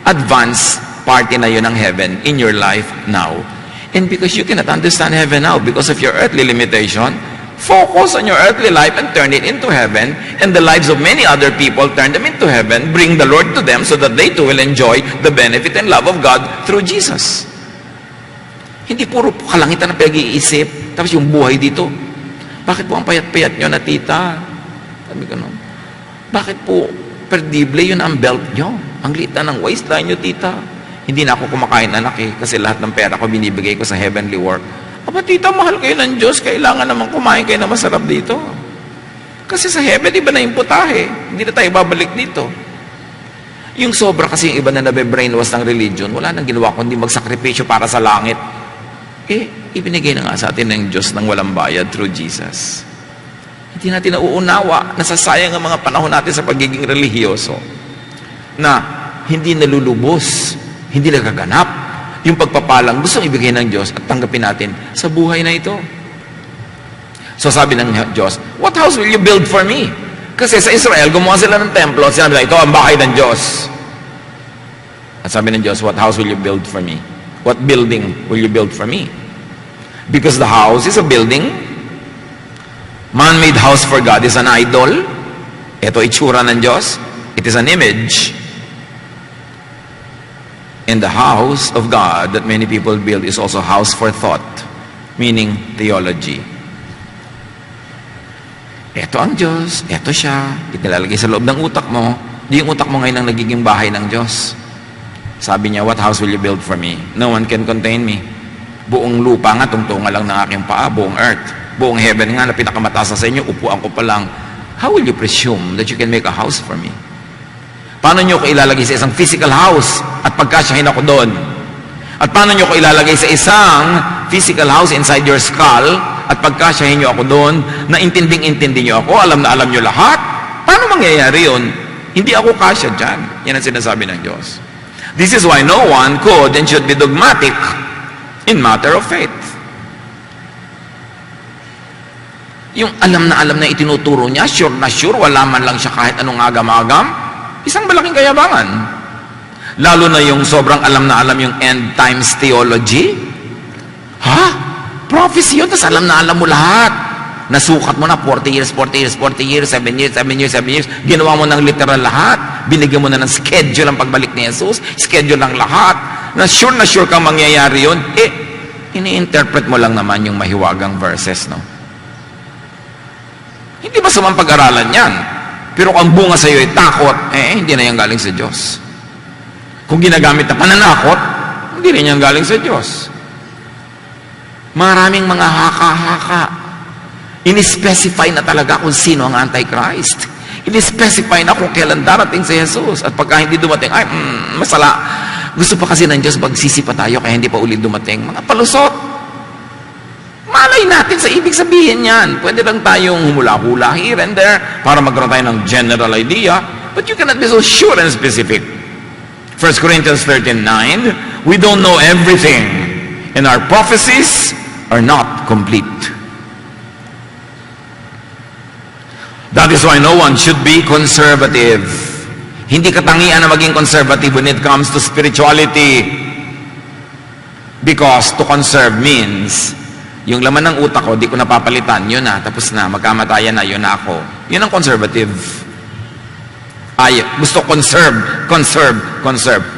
advance party na yun ng heaven in your life now. And because you cannot understand heaven now because of your earthly limitation, focus on your earthly life and turn it into heaven, and the lives of many other people, turn them into heaven, bring the Lord to them so that they too will enjoy the benefit and love of God through Jesus. Hindi puro kalangitan na pinag-iisip, tapos yung buhay dito. Bakit po ang payat-payat nyo na tita? Sabi ko, no? Bakit po perdible yun ang belt nyo? Ang liit na ng waistline nyo, tita. Hindi na ako kumakain, anak kasi lahat ng pera ko binibigay ko sa heavenly work. Aba, tita, mahal kayo ng Diyos, kailangan naman kumain kayo na masarap dito. Kasi sa heaven, iba na yung putahe. Hindi na tayo babalik dito. Yung sobra kasi yung iba na nabe-brainwash ng religion, wala nang ginawa kundi magsakripisyo para sa langit. Ibinigay na nga sa atin ng Diyos ng walang bayad through Jesus. Hindi natin nauunawa, nasasayang ang mga panahon natin sa pagiging relihiyoso na hindi nalulubos, hindi nagaganap yung pagpapalang gustong ibigay ng Diyos at tanggapin natin sa buhay na ito. So sabi ng Diyos, what house will you build for me? Kasi sa Israel, gumawa sila ng templo at sinabi na, ito ang bahay ng Diyos. At sabi ng Diyos, what house will you build for me? What building will you build for me? Because the house is a building. Man-made house for God is an idol. Ito itsura ng Diyos. It is an image. And the house of God that many people build is also a house for thought, meaning theology. Ito ang Diyos, ito siya, itilalagay sa loob ng utak mo. Di yung utak mo ngayon ang nagiging bahay ng Diyos. Sabi niya, what house will you build for me? No one can contain me. Buong lupa nga, tungtungan lang ng aking paa, buong earth. Buong heaven nga na pinakamataas sa inyo, upuan ko pa lang. How will you presume that you can make a house for me? Paano nyo ko ilalagay sa isang physical house at pagkasyahin ako doon? At paano nyo ko ilalagay sa isang physical house inside your skull at pagkasyahin nyo ako doon na intinding-intindi nyo ako, alam na alam nyo lahat? Paano mangyayari yun? Hindi ako kasya dyan. Yan ang sinasabi ng Diyos. This is why no one could and should be dogmatic in matter of faith. Yung alam na itinuturo niya, sure na sure, wala man lang siya kahit anong agam-agam, isang malaking kayabangan. Lalo na yung sobrang alam na alam yung end times theology. Ha? Prophecy yun, tapos alam na alam mo lahat. Nasukat mo na 40 years, 7 years, ginawa mo ng literal lahat. Binigyan mo na ng schedule ang pagbalik ni Jesus, schedule ng lahat. Na sure kang mangyayari yun. Ini-interpret mo lang naman yung mahiwagang verses, no? Hindi ba sa pag-aralan yan? Pero kung ang bunga sa iyo ay takot, hindi na yan galing sa Diyos. Kung ginagamit na pananakot, hindi rin yan galing sa Diyos. Maraming mga haka-haka. Ini-specify na talaga kung sino ang Antichrist. Ini-specify na kung kailan darating si Jesus. At pagka hindi dumating, masala. Gusto pa kasi ng Diyos, magsisipa tayo kaya hindi pa ulit dumating. Mga palusot. Malay natin sa ibig sabihin yan. Pwede lang tayong humula-hula here and there para magkaroon tayo ng general idea, but you cannot be so sure and specific. 1 Corinthians 13:9, we don't know everything, and our prophecies are not complete. That is why no one should be conservative. Hindi katangian na maging conservative when it comes to spirituality. Because to conserve means yung laman ng utak ko, di ko napapalitan, yun na, tapos na, magkamatayan na, yun na ako. Yun ang conservative. Gusto conserve.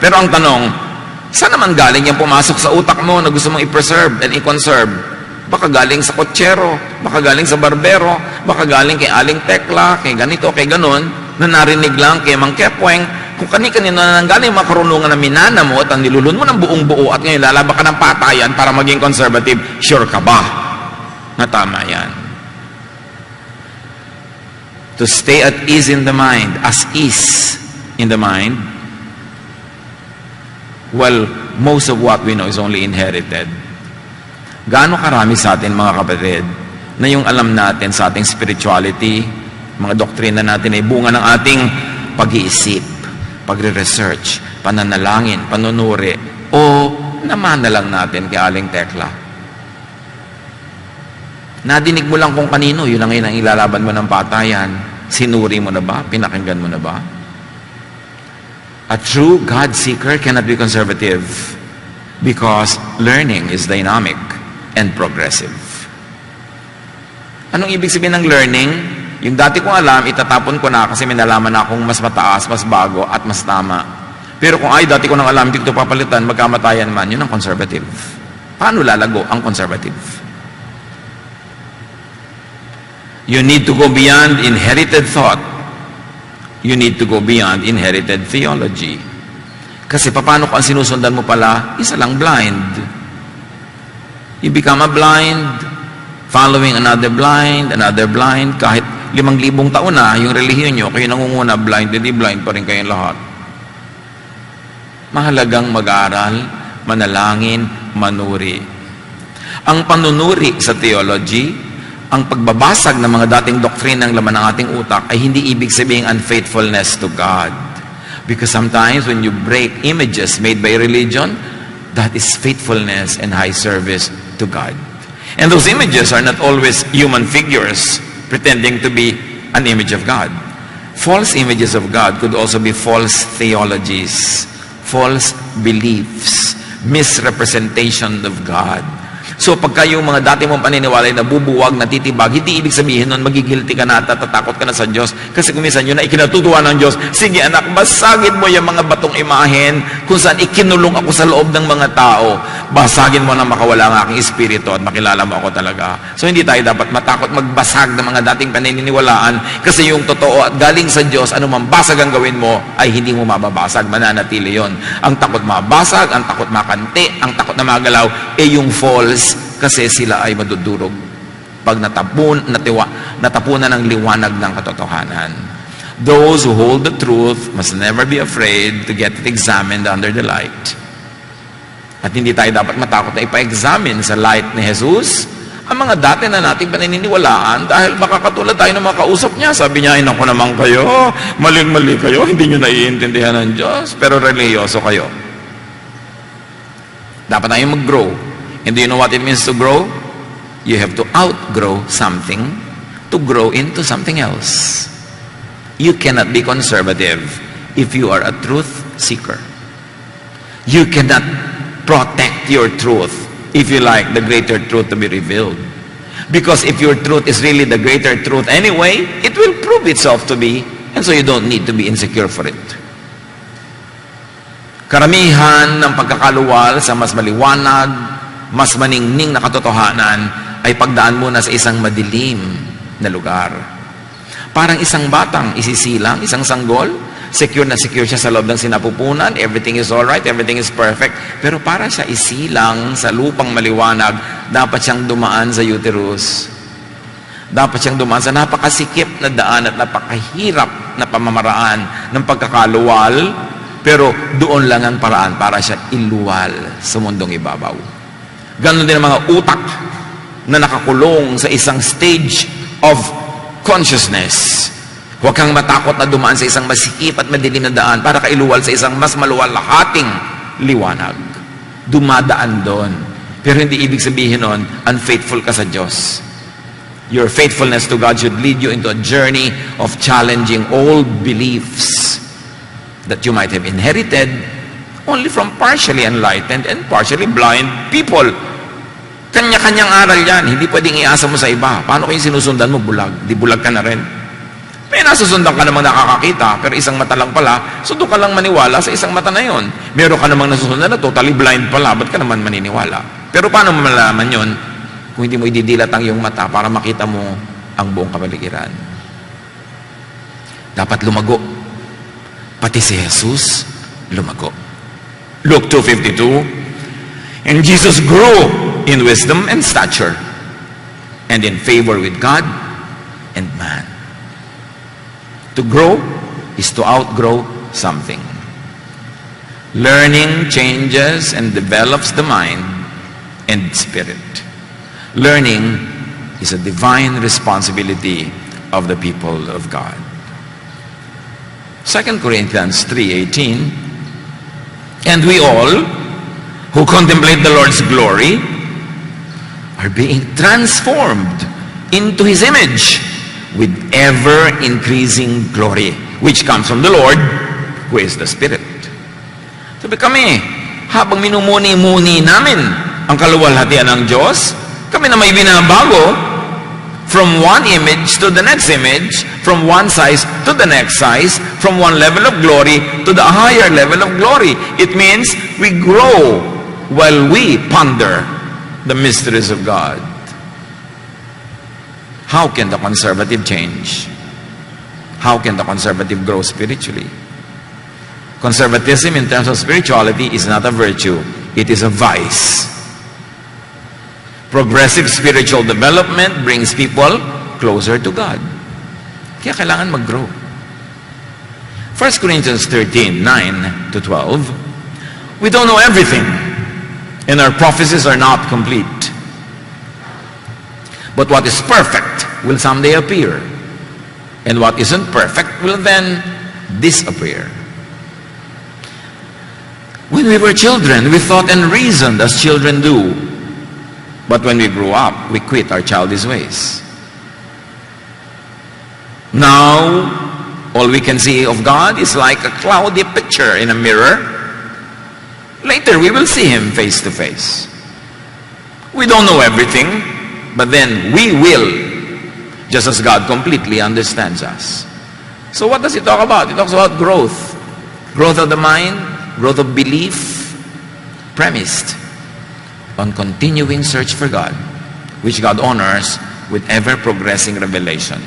Pero ang tanong, saan naman galing yung pumasok sa utak mo na gusto mong i-preserve and i-conserve? Baka galing sa kotsero, baka galing sa barbero, baka galing kay Aling Tekla, kay ganito, kay ganon, na narinig lang kay Mang Kepweng. Kung kani-kanino na nanggaling mga karunungan na minana mo at ang nilulun mo ng buong buo at ngayon lalaba ka ng patayan para maging conservative, sure ka ba na tama yan? To stay at ease in the mind, as ease in the mind, well, most of what we know is only inherited. Gaano karami sa atin, mga kapatid, na yung alam natin sa ating spirituality, mga doktrina natin ay bunga ng ating pag-iisip, pagre-research, pananalangin, panunuri, o namana lang natin kay Aling Tekla. Nadinig mo lang kung kanino, yun ang ngayon ang ilalaban mo ng patayan. Sinuri mo na ba? Pinakinggan mo na ba? A true God seeker cannot be conservative because learning is dynamic and progressive. Anong ibig sabihin ng learning? Yung dati kong alam, itatapon ko na kasi may nalaman na akong mas mataas, mas bago, at mas tama. Pero kung dati ko nang alam, hindi ko ito papalitan, magkamatayan man, yun ang conservative. Paano lalago ang conservative? You need to go beyond inherited thought You need to go beyond inherited theology. Kasi paano kung ang sinusundan mo pala, isa lang blind. You become a blind, following another blind, kahit 5,000 taon na, yung relihiyon nyo, kayo nangunguna, blind, hindi blind pa rin kayong lahat. Mahalagang mag-aral, manalangin, manuri. Ang panunuri sa theology, ang pagbabasag ng mga dating doktrina ng laman ng ating utak ay hindi ibig sabihin unfaithfulness to God. Because sometimes when you break images made by religion, that is faithfulness and high service to God. And those images are not always human figures pretending to be an image of God. False images of God could also be false theologies, false beliefs, misrepresentation of God. So pagka yung mga dati mong paniniwala ay nabubuwag, natitibag, hindi ibig sabihin nun magigilty ka na at tatakot ka na sa Diyos. Kasi kung minsan yun na ikinatutuwa ng Diyos, sige anak, basagin mo yung mga batong imahen kung saan ikinulong ako sa loob ng mga tao. Basagin mo na makawala ang aking espiritu at makilala mo ako talaga. So hindi tayo dapat matakot magbasag ng mga dating paniniwalaan kasi yung totoo at galing sa Diyos, anumang basag ang gawin mo ay hindi mo mababasag, mananatili yon. Ang takot mabasag, ang takot makanti, ang takot na magalaw, yung false kasi sila ay madudurog pag natapunan ng liwanag ng katotohanan. Those who hold the truth must never be afraid to get it examined under the light. At hindi tayo dapat matakot na ipa-examine sa light ni Jesus ang mga dati na nating paniniwalaan dahil makakatulad tayo ng mga kausap niya. Sabi niya, ay naku naman kayo, maling-mali kayo, hindi nyo naiintindihan ng Diyos, pero religyoso kayo. Dapat tayong mag-grow. And do you know what it means to grow? You have to outgrow something to grow into something else. You cannot be conservative if you are a truth seeker. You cannot protect your truth if you like the greater truth to be revealed. Because if your truth is really the greater truth anyway, it will prove itself to be, and so you don't need to be insecure for it. Karamihan ng pagkakaluwal sa mas maliwanag, mas maningning na katotohanan ay pagdaan muna sa isang madilim na lugar. Parang isang batang isisilang, isang sanggol, secure na secure siya sa loob ng sinapupunan, everything is alright, everything is perfect, pero para siya isilang sa lupang maliwanag, dapat siyang dumaan sa uterus. Dapat siyang dumaan sa napakasikip na daan at napakahirap na pamamaraan ng pagkakaluwal, pero doon lang ang paraan para siya iluwal sa mundong ibabaw. Ganon din ang mga utak na nakakulong sa isang stage of consciousness. Huwag kang matakot na dumaan sa isang masikip at madilim na daan para kailuwal sa isang mas maluwalhating liwanag. Dumadaan doon. Pero hindi ibig sabihin nun, unfaithful ka sa Diyos. Your faithfulness to God should lead you into a journey of challenging old beliefs that you might have inherited only from partially enlightened and partially blind people. Kanya-kanyang aral yan. Hindi pwedeng iasa mo sa iba. Paano kung sinusundan mo bulag? Di bulag ka na rin. May nasusundan ka namang nakakakita, pero isang mata lang pala, so doon ka lang maniwala sa isang mata na yon. Meron ka namang nasusundan na totally blind pala, ba't ka naman maniniwala? Pero paano mo malalaman yon kung hindi mo ididilat ang iyong mata para makita mo ang buong kapaligiran? Dapat lumago. Pati si Jesus, lumago. Luke 2:52, and Jesus grew in wisdom and stature and in favor with God and man. To grow is to outgrow something. Learning changes and develops the mind and spirit. Learning is a divine responsibility of the people of God. 2 Corinthians 3:18, and we all who contemplate the Lord's glory are being transformed into His image with ever-increasing glory, which comes from the Lord, who is the Spirit. Sabi kami, habang minumuni-muni namin ang kaluwalhatian ng Diyos, kami na may binabago from one image to the next image, from one size to the next size, from one level of glory to the higher level of glory. It means we grow while we ponder the mysteries of God. How can the conservative change? how can the conservative grow spiritually? Conservatism in terms of spirituality is not a virtue. It is a vice. Progressive spiritual development brings people closer to God. Kaya kailangan mag-grow. 1 Corinthians 13, 9 to 12, we don't know everything, and our prophecies are not complete. But what is perfect will someday appear, and what isn't perfect will then disappear. When we were children, we thought and reasoned as children do. But when we grew up, we quit our childish ways. Now, all we can see of God is like a cloudy picture in a mirror. Later, we will see Him face to face. We don't know everything, but then we will, just as God completely understands us. So what does it talk about? It talks about growth. Growth of the mind, growth of belief, premised on continuing search for God, which God honors with ever-progressing revelation.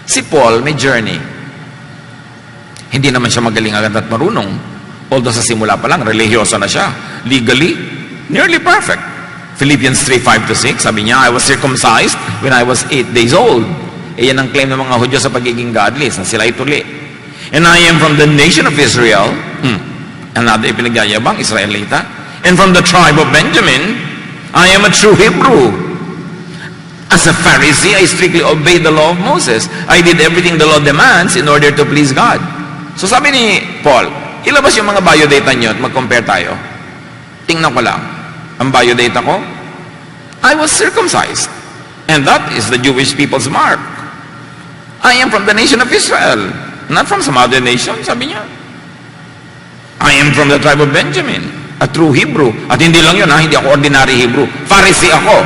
Si Paul may journey. Hindi naman siya magaling agad at marunong. Although sa simula pa lang, religyoso na siya. Legally, nearly perfect. Philippians 3:5-6, sabi niya, I was circumcised when I was 8 days old. E yan ang claim ng mga Hudyo sa pagiging godless, na sila ay tuli. And I am from the nation of Israel. Another ipinagyayabang, Israelita. And from the tribe of Benjamin, I am a true Hebrew. As a Pharisee, I strictly obeyed the law of Moses. I did everything the law demands in order to please God. So sabi ni Paul, ilabas yung mga biodata nyo at mag-compare tayo. Tingnan ko lang. Ang biodata ko, I was circumcised. And that is the Jewish people's mark. I am from the nation of Israel. Not from some other nation, sabi niya. I am from the tribe of Benjamin, a true Hebrew. At hindi lang yun, hindi ako ordinary Hebrew. Pharisee ako.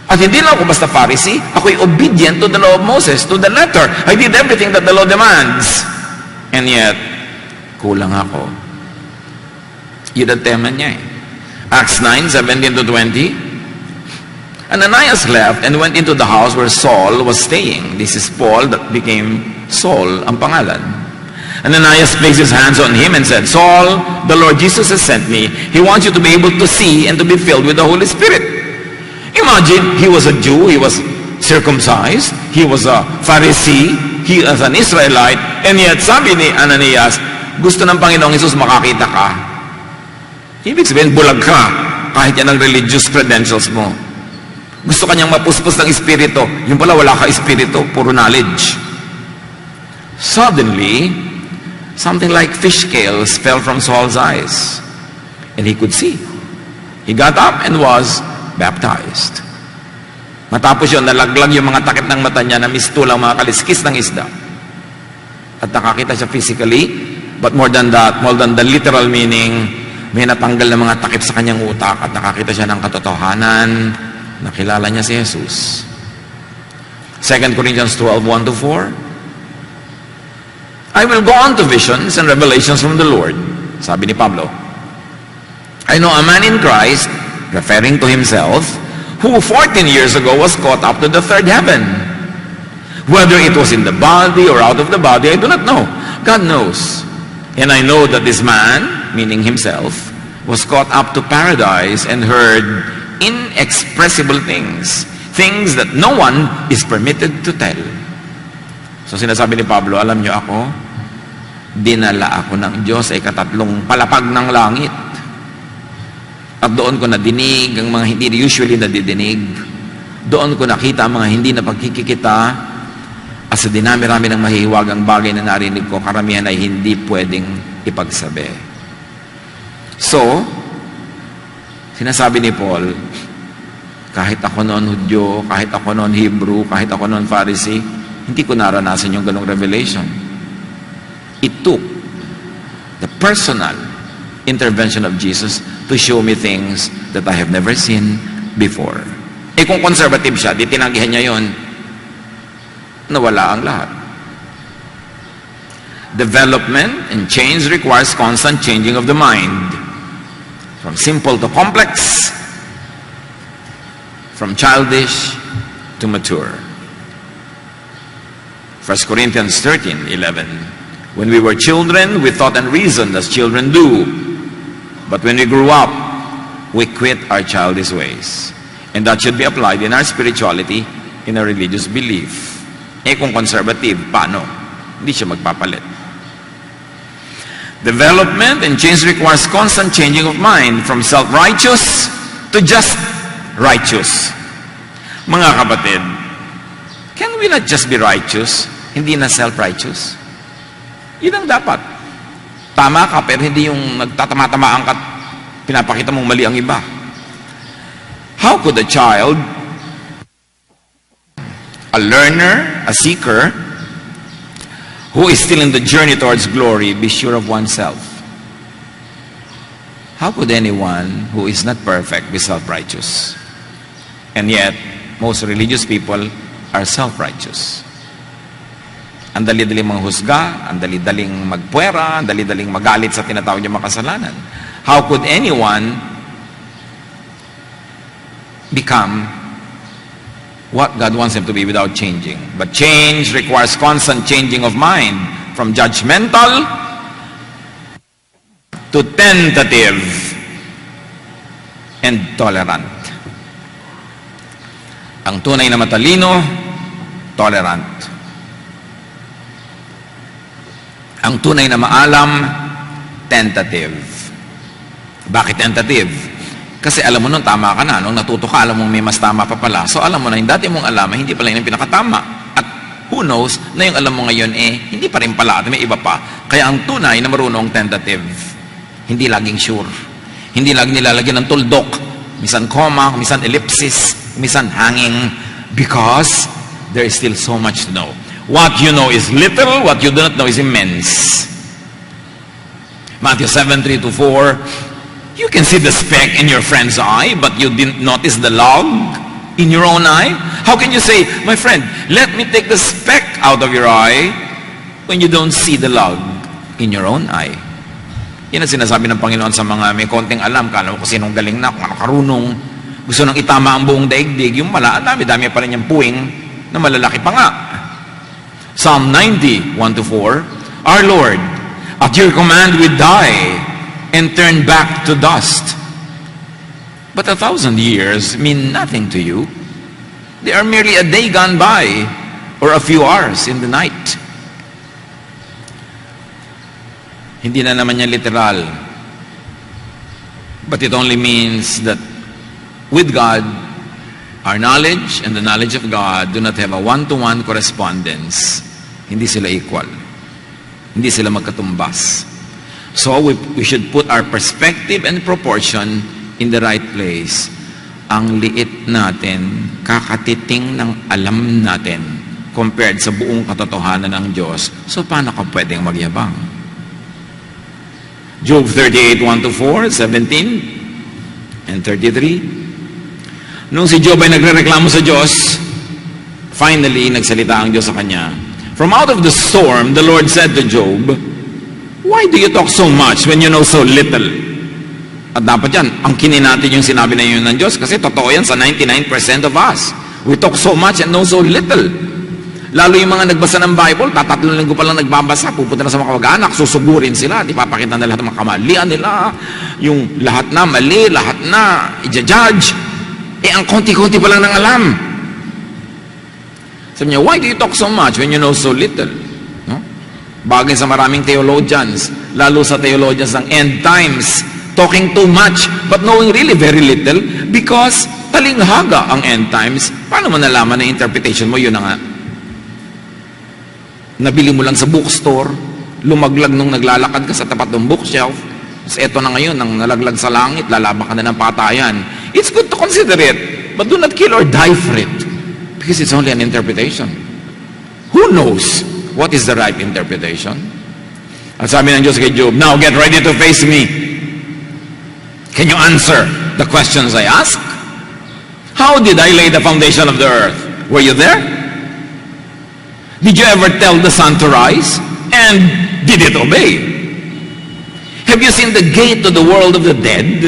At hindi lang ako basta Pharisee, ako'y obedient to the law of Moses, to the letter. I did everything that the law demands. And yet, kulang ako. Yun ang tema niya eh. Acts 9:17-20. Ananias left and went into the house where Saul was staying. This is Paul that became Saul, ang pangalan. Ananias placed his hands on him and said, Saul, the Lord Jesus has sent me. He wants you to be able to see and to be filled with the Holy Spirit. Imagine, he was a Jew, he was circumcised, he was a Pharisee, he was an Israelite, and yet sabi ni Ananias, gusto ng Panginoong Jesus makakita ka. Ibig sabihin, bulag ka, kahit yan ang religious credentials mo. Gusto kanyang mapuspos ng espiritu, yung pala wala ka espiritu, puro knowledge. Suddenly, something like fish scales fell from Saul's eyes, and he could see. He got up and was baptized. Matapos yun, nalaglag yung mga takip ng mata niya na mistulang mga kaliskis ng isda. At nakakita siya physically, but more than that, more than the literal meaning, may natanggal na mga takip sa kanyang utak at nakakita siya ng katotohanan, nakilala niya si Jesus. 2 Corinthians 12:1-4. I will go on to visions and revelations from the Lord. Sabi ni Pablo, I know a man in Christ, referring to himself, who 14 years ago was caught up to the third heaven. Whether it was in the body or out of the body, I do not know. God knows. And I know that this man, meaning himself, was caught up to paradise and heard inexpressible things, things that no one is permitted to tell. So sinasabi ni Pablo, alam niyo ako, dinala ako ng Diyos sa ikatatlong palapag ng langit. At doon ko nadinig ang mga hindi usually nadidinig. Doon ko nakita ang mga hindi na pagkikita. At sa dinami-rami ng mahihiwagang bagay na narinig ko, karamihan ay hindi pwedeng ipagsabi. So, sinasabi ni Paul, kahit ako noon Hudyo, kahit ako noon Hebrew, kahit ako noon Pharisee, hindi ko naranasan yung ganong revelation. It took the personal intervention of Jesus to show me things that I have never seen before. Eh kung conservative siya, di tinanggihan niya yun, nawala ang lahat. Development and change requires constant changing of the mind. From simple to complex, from childish to mature. 1 Corinthians 13:11. When we were children, we thought and reasoned as children do. But when we grew up, we quit our childish ways. And that should be applied in our spirituality, in our religious belief. Eh kung conservative, paano? Hindi siya magpapalit. Development and change requires constant changing of mind from self-righteous to just righteous. Mga kapatid, can we not just be righteous, hindi na self-righteous? Yun ang dapat. Tama ka, pero hindi yung nagtatama-tamaan ka, pinapakita mong mali ang iba. How could a child, a learner, a seeker, who is still in the journey towards glory, be sure of oneself? How could anyone who is not perfect be self-righteous? And yet, most religious people are self-righteous. Ang dali-daling manghusga, ang dali-daling magpuwera, ang dali-daling magalit sa tinatawag niya makasalanan. How could anyone become what God wants him to be without changing? But change requires constant changing of mind from judgmental to tentative and tolerant. Ang tunay na matalino, tolerant. Ang tunay na maalam, tentative. Bakit tentative? Kasi alam mo nun, tama ka na. Nung natuto ka, alam mo may mas tama pa pala. So alam mo na, yung dati mong alam, hindi pala yung pinakatama. At who knows, na yung alam mo ngayon, hindi pa rin pala at may iba pa. Kaya ang tunay na marunong tentative. Hindi laging sure. Hindi laging nilalagyan ng tuldok. Minsan comma, minsan ellipsis, minsan hanging. Because there is still so much to know. What you know is little, what you do not know is immense. Matthew 7:3-4, you can see the speck in your friend's eye, but you didn't notice the log in your own eye? How can you say, my friend, let me take the speck out of your eye when you don't see the log in your own eye? Yan ang sinasabi ng Panginoon sa mga may konting alam, kala mo kung sinong galing na, kung ano karunong, gusto nang itama ang buong daigdig, yung pala, dami-dami pa rin yung puwing na malalaki pa nga. Psalm 90:1-4, our Lord, at your command we die and turn back to dust. But 1,000 years mean nothing to you. They are merely a day gone by or a few hours in the night. Hindi na naman yan literal. But it only means that with God, our knowledge and the knowledge of God do not have a one-to-one correspondence. Hindi sila equal. Hindi sila magkatumbas. So we should put our perspective and proportion in the right place. Ang liit natin, kakatiting ng alam natin compared sa buong katotohanan ng Diyos. So paano ka pwedeng magyabang? Job 38:1-4, 17 and 33. Nung si Job ay nagrereklamo sa Diyos, finally, nagsalita ang Diyos sa kanya. From out of the storm, the Lord said to Job, why do you talk so much when you know so little? At dapat yan, angkinin natin yung sinabi na yun ng Diyos kasi totoo yan sa 99% of us. We talk so much and know so little. Lalo yung mga nagbasa ng Bible, 3 linggo pa lang nagbabasa, pupunta na sa mga kamag-anak, susugurin sila, di papakita na lahat ng mga kamalian nila, yung lahat na mali, lahat na i-judge. Ang konti-konti pa lang ng alam. Sabi niya, why do you talk so much when you know so little? No? Bagay sa maraming theologians, lalo sa theologians ng end times, talking too much, but knowing really very little, because talinghaga ang end times. Paano mo nalaman na interpretation mo? Yun na nga. Nabili mo lang sa bookstore, lumaglag nung naglalakad ka sa tapat ng bookshelf, so eto na ngayon, nang nalaglag sa langit, lalabang ka na ng patayan. It's good to consider it, but do not kill or die for it, because it's only an interpretation. Who knows what is the right interpretation? At sabi ng Diyos kay Job, now get ready to face me. Can you answer the questions I ask? How did I lay the foundation of the earth? Were you there? Did you ever tell the sun to rise? And did it obey? Have you seen the gate to the world of the dead?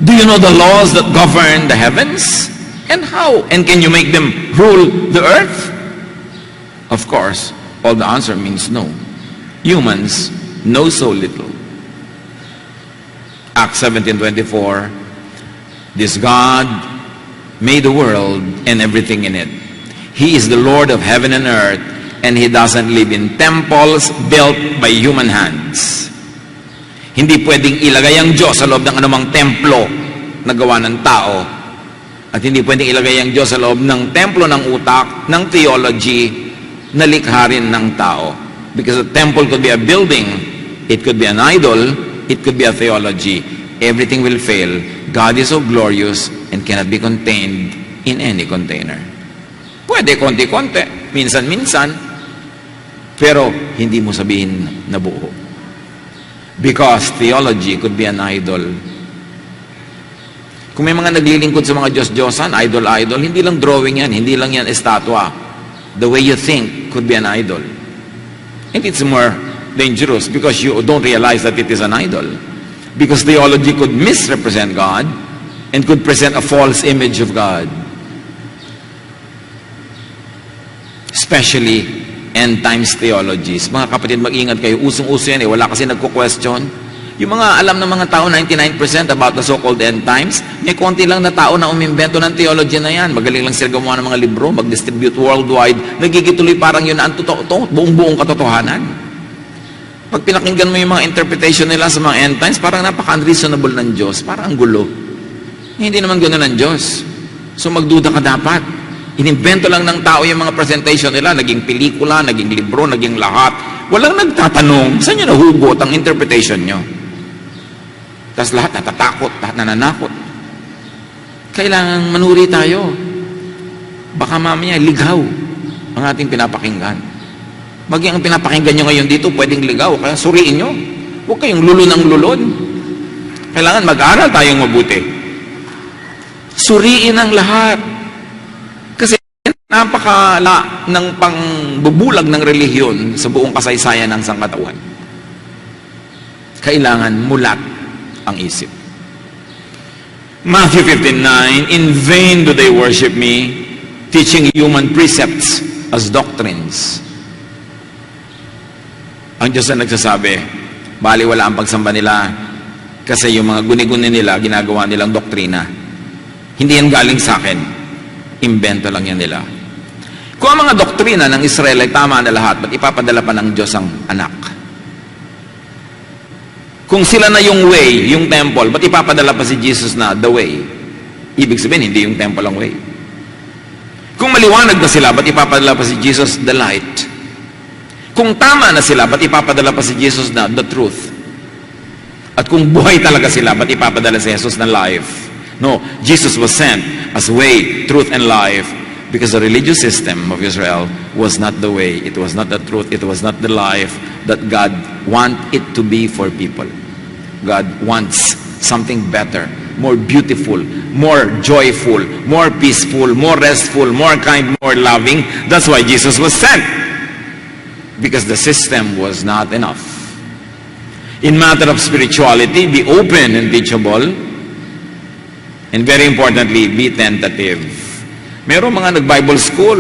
Do you know the laws that govern the heavens? And how? And can you make them rule the earth? Of course, all the answer means no. Humans know so little. Acts 17:24, this God made the world and everything in it. He is the Lord of heaven and earth, and He doesn't live in temples built by human hands. Hindi pwedeng ilagay ang Diyos sa loob ng anumang templo na gawa ng tao. At hindi pwedeng ilagay ang Diyos sa loob ng templo ng utak, ng theology, na likha rin ng tao. Because a temple could be a building, it could be an idol, it could be a theology. Everything will fail. God is so glorious and cannot be contained in any container. Pwede konti-konti, minsan-minsan, pero hindi mo sabihin na buo. Because theology could be an idol. Kung may mga naglilingkod sa mga Diyos-Diyosan, idol-idol, hindi lang drawing yan, hindi lang yan estatwa. The way you think could be an idol. And it's more dangerous because you don't realize that it is an idol. Because theology could misrepresent God and could present a false image of God. Especially end times theologies. Mga kapatid, mag-ingat kayo. Usong-uso yan eh. Wala kasi nagko-question. Yung mga alam ng mga tao, 99% about the so-called end times, may konti lang na tao na umimbento ng theology na yan. Magaling lang sila gumawa ng mga libro, mag-distribute worldwide. Nagigituloy parang yun ang totoo, buong-buong katotohanan. Pag pinakinggan mo yung mga interpretation nila sa mga end times, parang napaka-unreasonable ng Diyos. Parang ang gulo. Hindi naman gano'n ng Diyos. So magduda ka dapat. Inimbento lang ng tao yung mga presentation nila, naging pelikula, naging libro, naging lahat. Walang nagtatanong, saan nyo nahugot ang interpretation nyo? Tapos lahat natatakot, lahat nananakot. Kailangan manuri tayo. Baka mamaya ligaw ang ating pinapakinggan. Maging ang pinapakinggan nyo ngayon dito, pwedeng ligaw. Kaya suriin nyo. Huwag kayong lulon ng lulon. Kailangan mag-aral tayong mabuti. Suriin ang lahat. Kasi napakala ng pangbubulag ng relihiyon sa buong kasaysayan ng sangkatawan. Kailangan mulat ang isip. Matthew 15:9, in vain do they worship me, teaching human precepts as doctrines. Ang Diyos na nagsasabi, baliwala ang pagsamba nila kasi yung mga guni-guni nila, ginagawa nilang doktrina. Hindi yan galing sa akin. Imbento lang yan nila. Kung ang mga doktrina ng Israel ay tama na lahat, ba't ipapadala pa ng Diyos ang anak? Kung sila na yung way, yung temple, ba't ipapadala pa si Jesus na the way? Ibig sabihin, hindi yung temple ang way. Kung maliwanag na sila, ba't ipapadala pa si Jesus the light? Kung tama na sila, ba't ipapadala pa si Jesus na the truth? At kung buhay talaga sila, ba't ipapadala si Jesus na life? No, Jesus was sent as way, truth, and life because the religious system of Israel was not the way, it was not the truth, it was not the life that God want it to be for people. God wants something better, more beautiful, more joyful, more peaceful, more restful, more kind, more loving. That's why Jesus was sent. Because the system was not enough. In matter of spirituality, be open and teachable. And very importantly, be tentative. Merong mga nag-Bible school,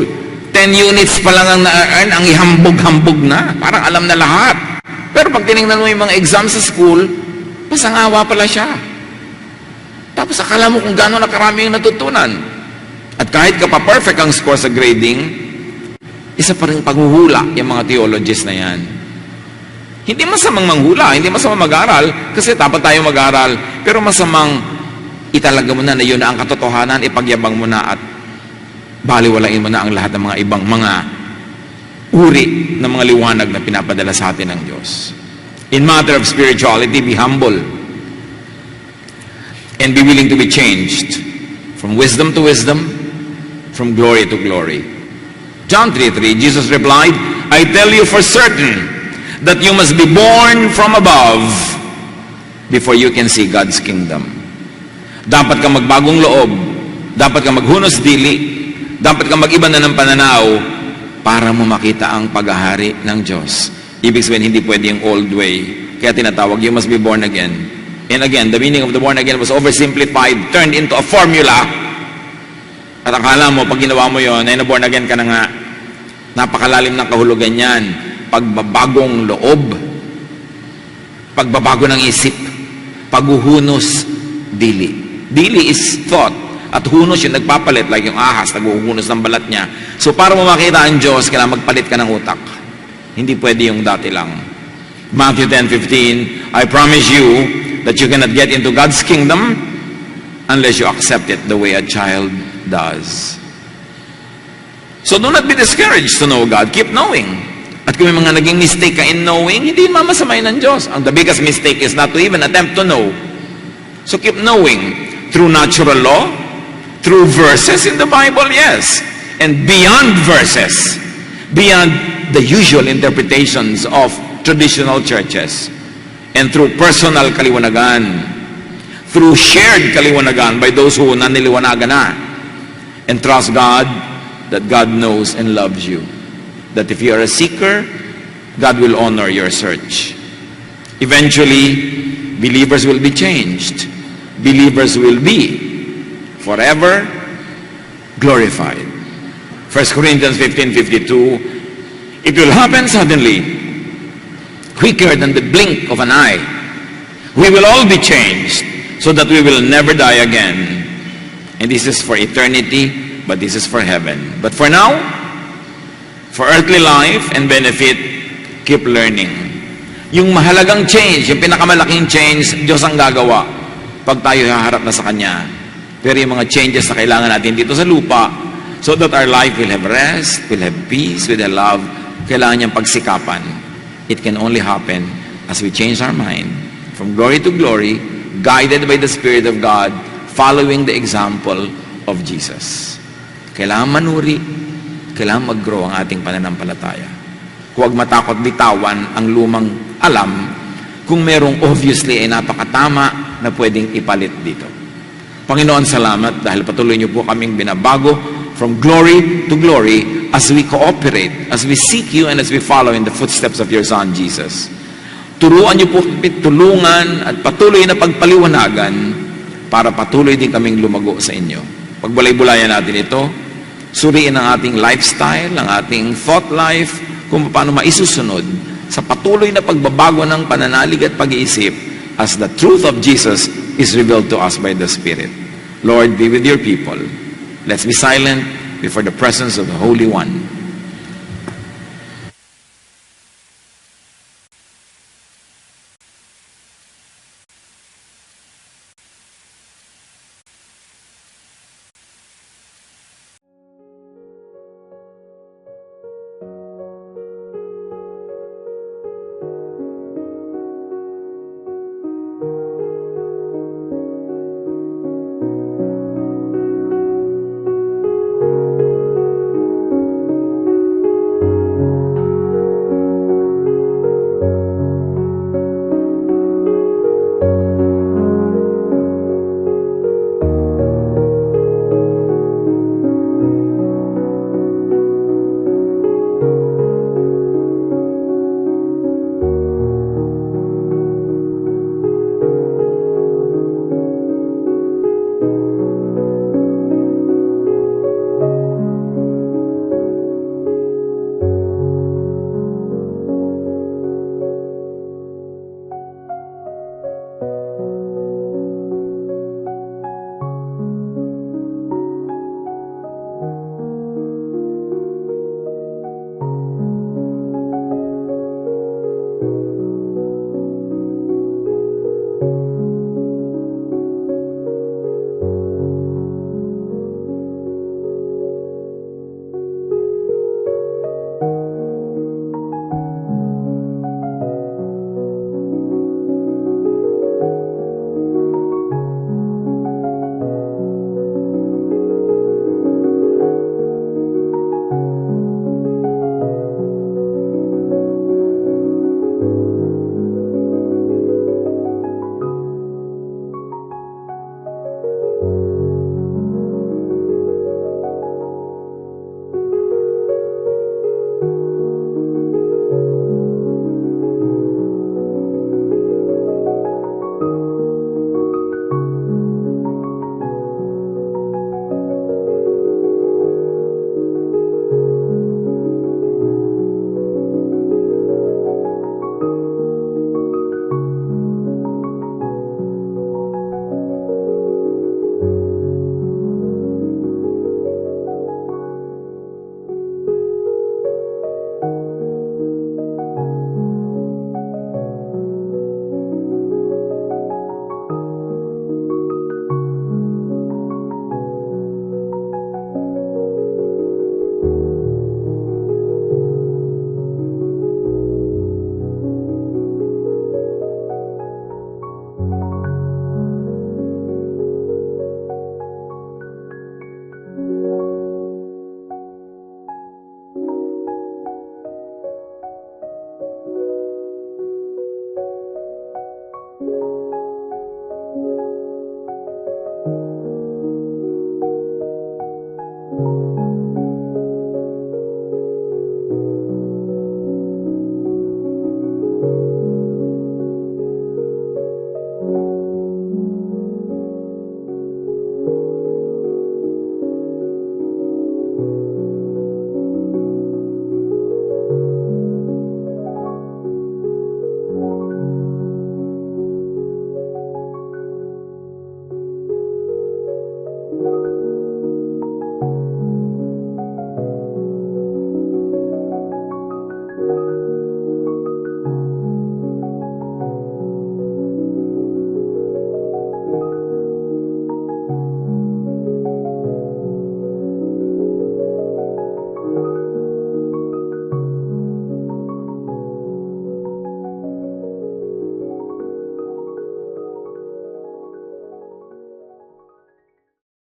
10 units pa lang ang na-earn, ang ihambog-hambog na. Parang alam na lahat. Pero pag tinignan mo yung mga exam sa school, masangawa pala siya. Tapos akala mo kung gano'n na karami yung natutunan. At kahit ka pa perfect ang score sa grading, isa pa rin paghuhula yung mga theologies na yan. Hindi masamang manghula, hindi masamang mag-aral, kasi dapat tayo mag-aral. Pero masamang italaga mo na yun na ang katotohanan, ipagyabang mo na at baliwalain mo na ang lahat ng mga ibang mga uri ng mga liwanag na pinapadala sa atin ng Diyos. In matter of spirituality, be humble and be willing to be changed from wisdom to wisdom, from glory to glory. John 3:3, Jesus replied, I tell you for certain that you must be born from above before you can see God's kingdom. Dapat ka magbagong loob, dapat ka maghunos dili, dapat ka mag-iba na ng pananaw para mo makita ang paghahari ng Diyos. Ibig sabihin, hindi pwede yung old way. Kaya tinatawag, you must be born again. And again, the meaning of the born again was oversimplified, turned into a formula. At akala mo, pag ginawa mo yun, ay na-born again ka na nga. Napakalalim ng kahulugan yan. Pagbabagong loob, pagbabago ng isip, paghuhunos, dili. Dili is thought, at hunos yung nagpapalit, like yung ahas, naghuhunos ng balat niya. So para mo makita ang Diyos, kailangan magpalit ka ng utak. Hindi pwede yung dati lang. Matthew 10:15, I promise you that you cannot get into God's kingdom unless you accept it the way a child does. So do not be discouraged to know God. Keep knowing. At kung may mga naging mistake ka in knowing, hindi mamasamay ng Diyos. The biggest mistake is not to even attempt to know. So keep knowing. Through natural law, through verses in the Bible, yes. And beyond verses, beyond the usual interpretations of traditional churches. And through personal kaliwanagan. Through shared kaliwanagan by those who naniliwanagan na. And trust God that God knows and loves you. That if you are a seeker, God will honor your search. Eventually, believers will be changed. Believers will be forever glorified. 1 Corinthians 15:52, it will happen suddenly, quicker than the blink of an eye. We will all be changed, so that we will never die again. And this is for eternity, but this is for heaven. But for now, for earthly life and benefit, keep learning. Yung mahalagang change, yung pinakamalaking change, Diyos ang gagawa pag tayo haharap na sa Kanya. Pero yung mga changes na kailangan natin dito sa lupa, so that our life will have rest, will have peace, will have love, kailangan niyang pagsikapan. It can only happen as we change our mind from glory to glory, guided by the Spirit of God, following the example of Jesus. Kailangan manuri, kailangan mag-grow ang ating pananampalataya. Huwag matakot bitawan ang lumang alam kung merong obviously ay napakatama na pwedeng ipalit dito. Panginoon, salamat dahil patuloy niyo po kaming binabago from glory to glory as we cooperate, as we seek you, and as we follow in the footsteps of your Son, Jesus. Turuan niyo po kami tulungan at patuloy na pagpaliwanagan para patuloy din kaming lumago sa inyo. Pagbulay-bulayan natin ito, suriin ang ating lifestyle, ang ating thought life, kung paano maisusunod sa patuloy na pagbabago ng pananalig at pag-iisip as the truth of Jesus is revealed to us by the Spirit. Lord, be with your people. Let's be silent before the presence of the Holy One.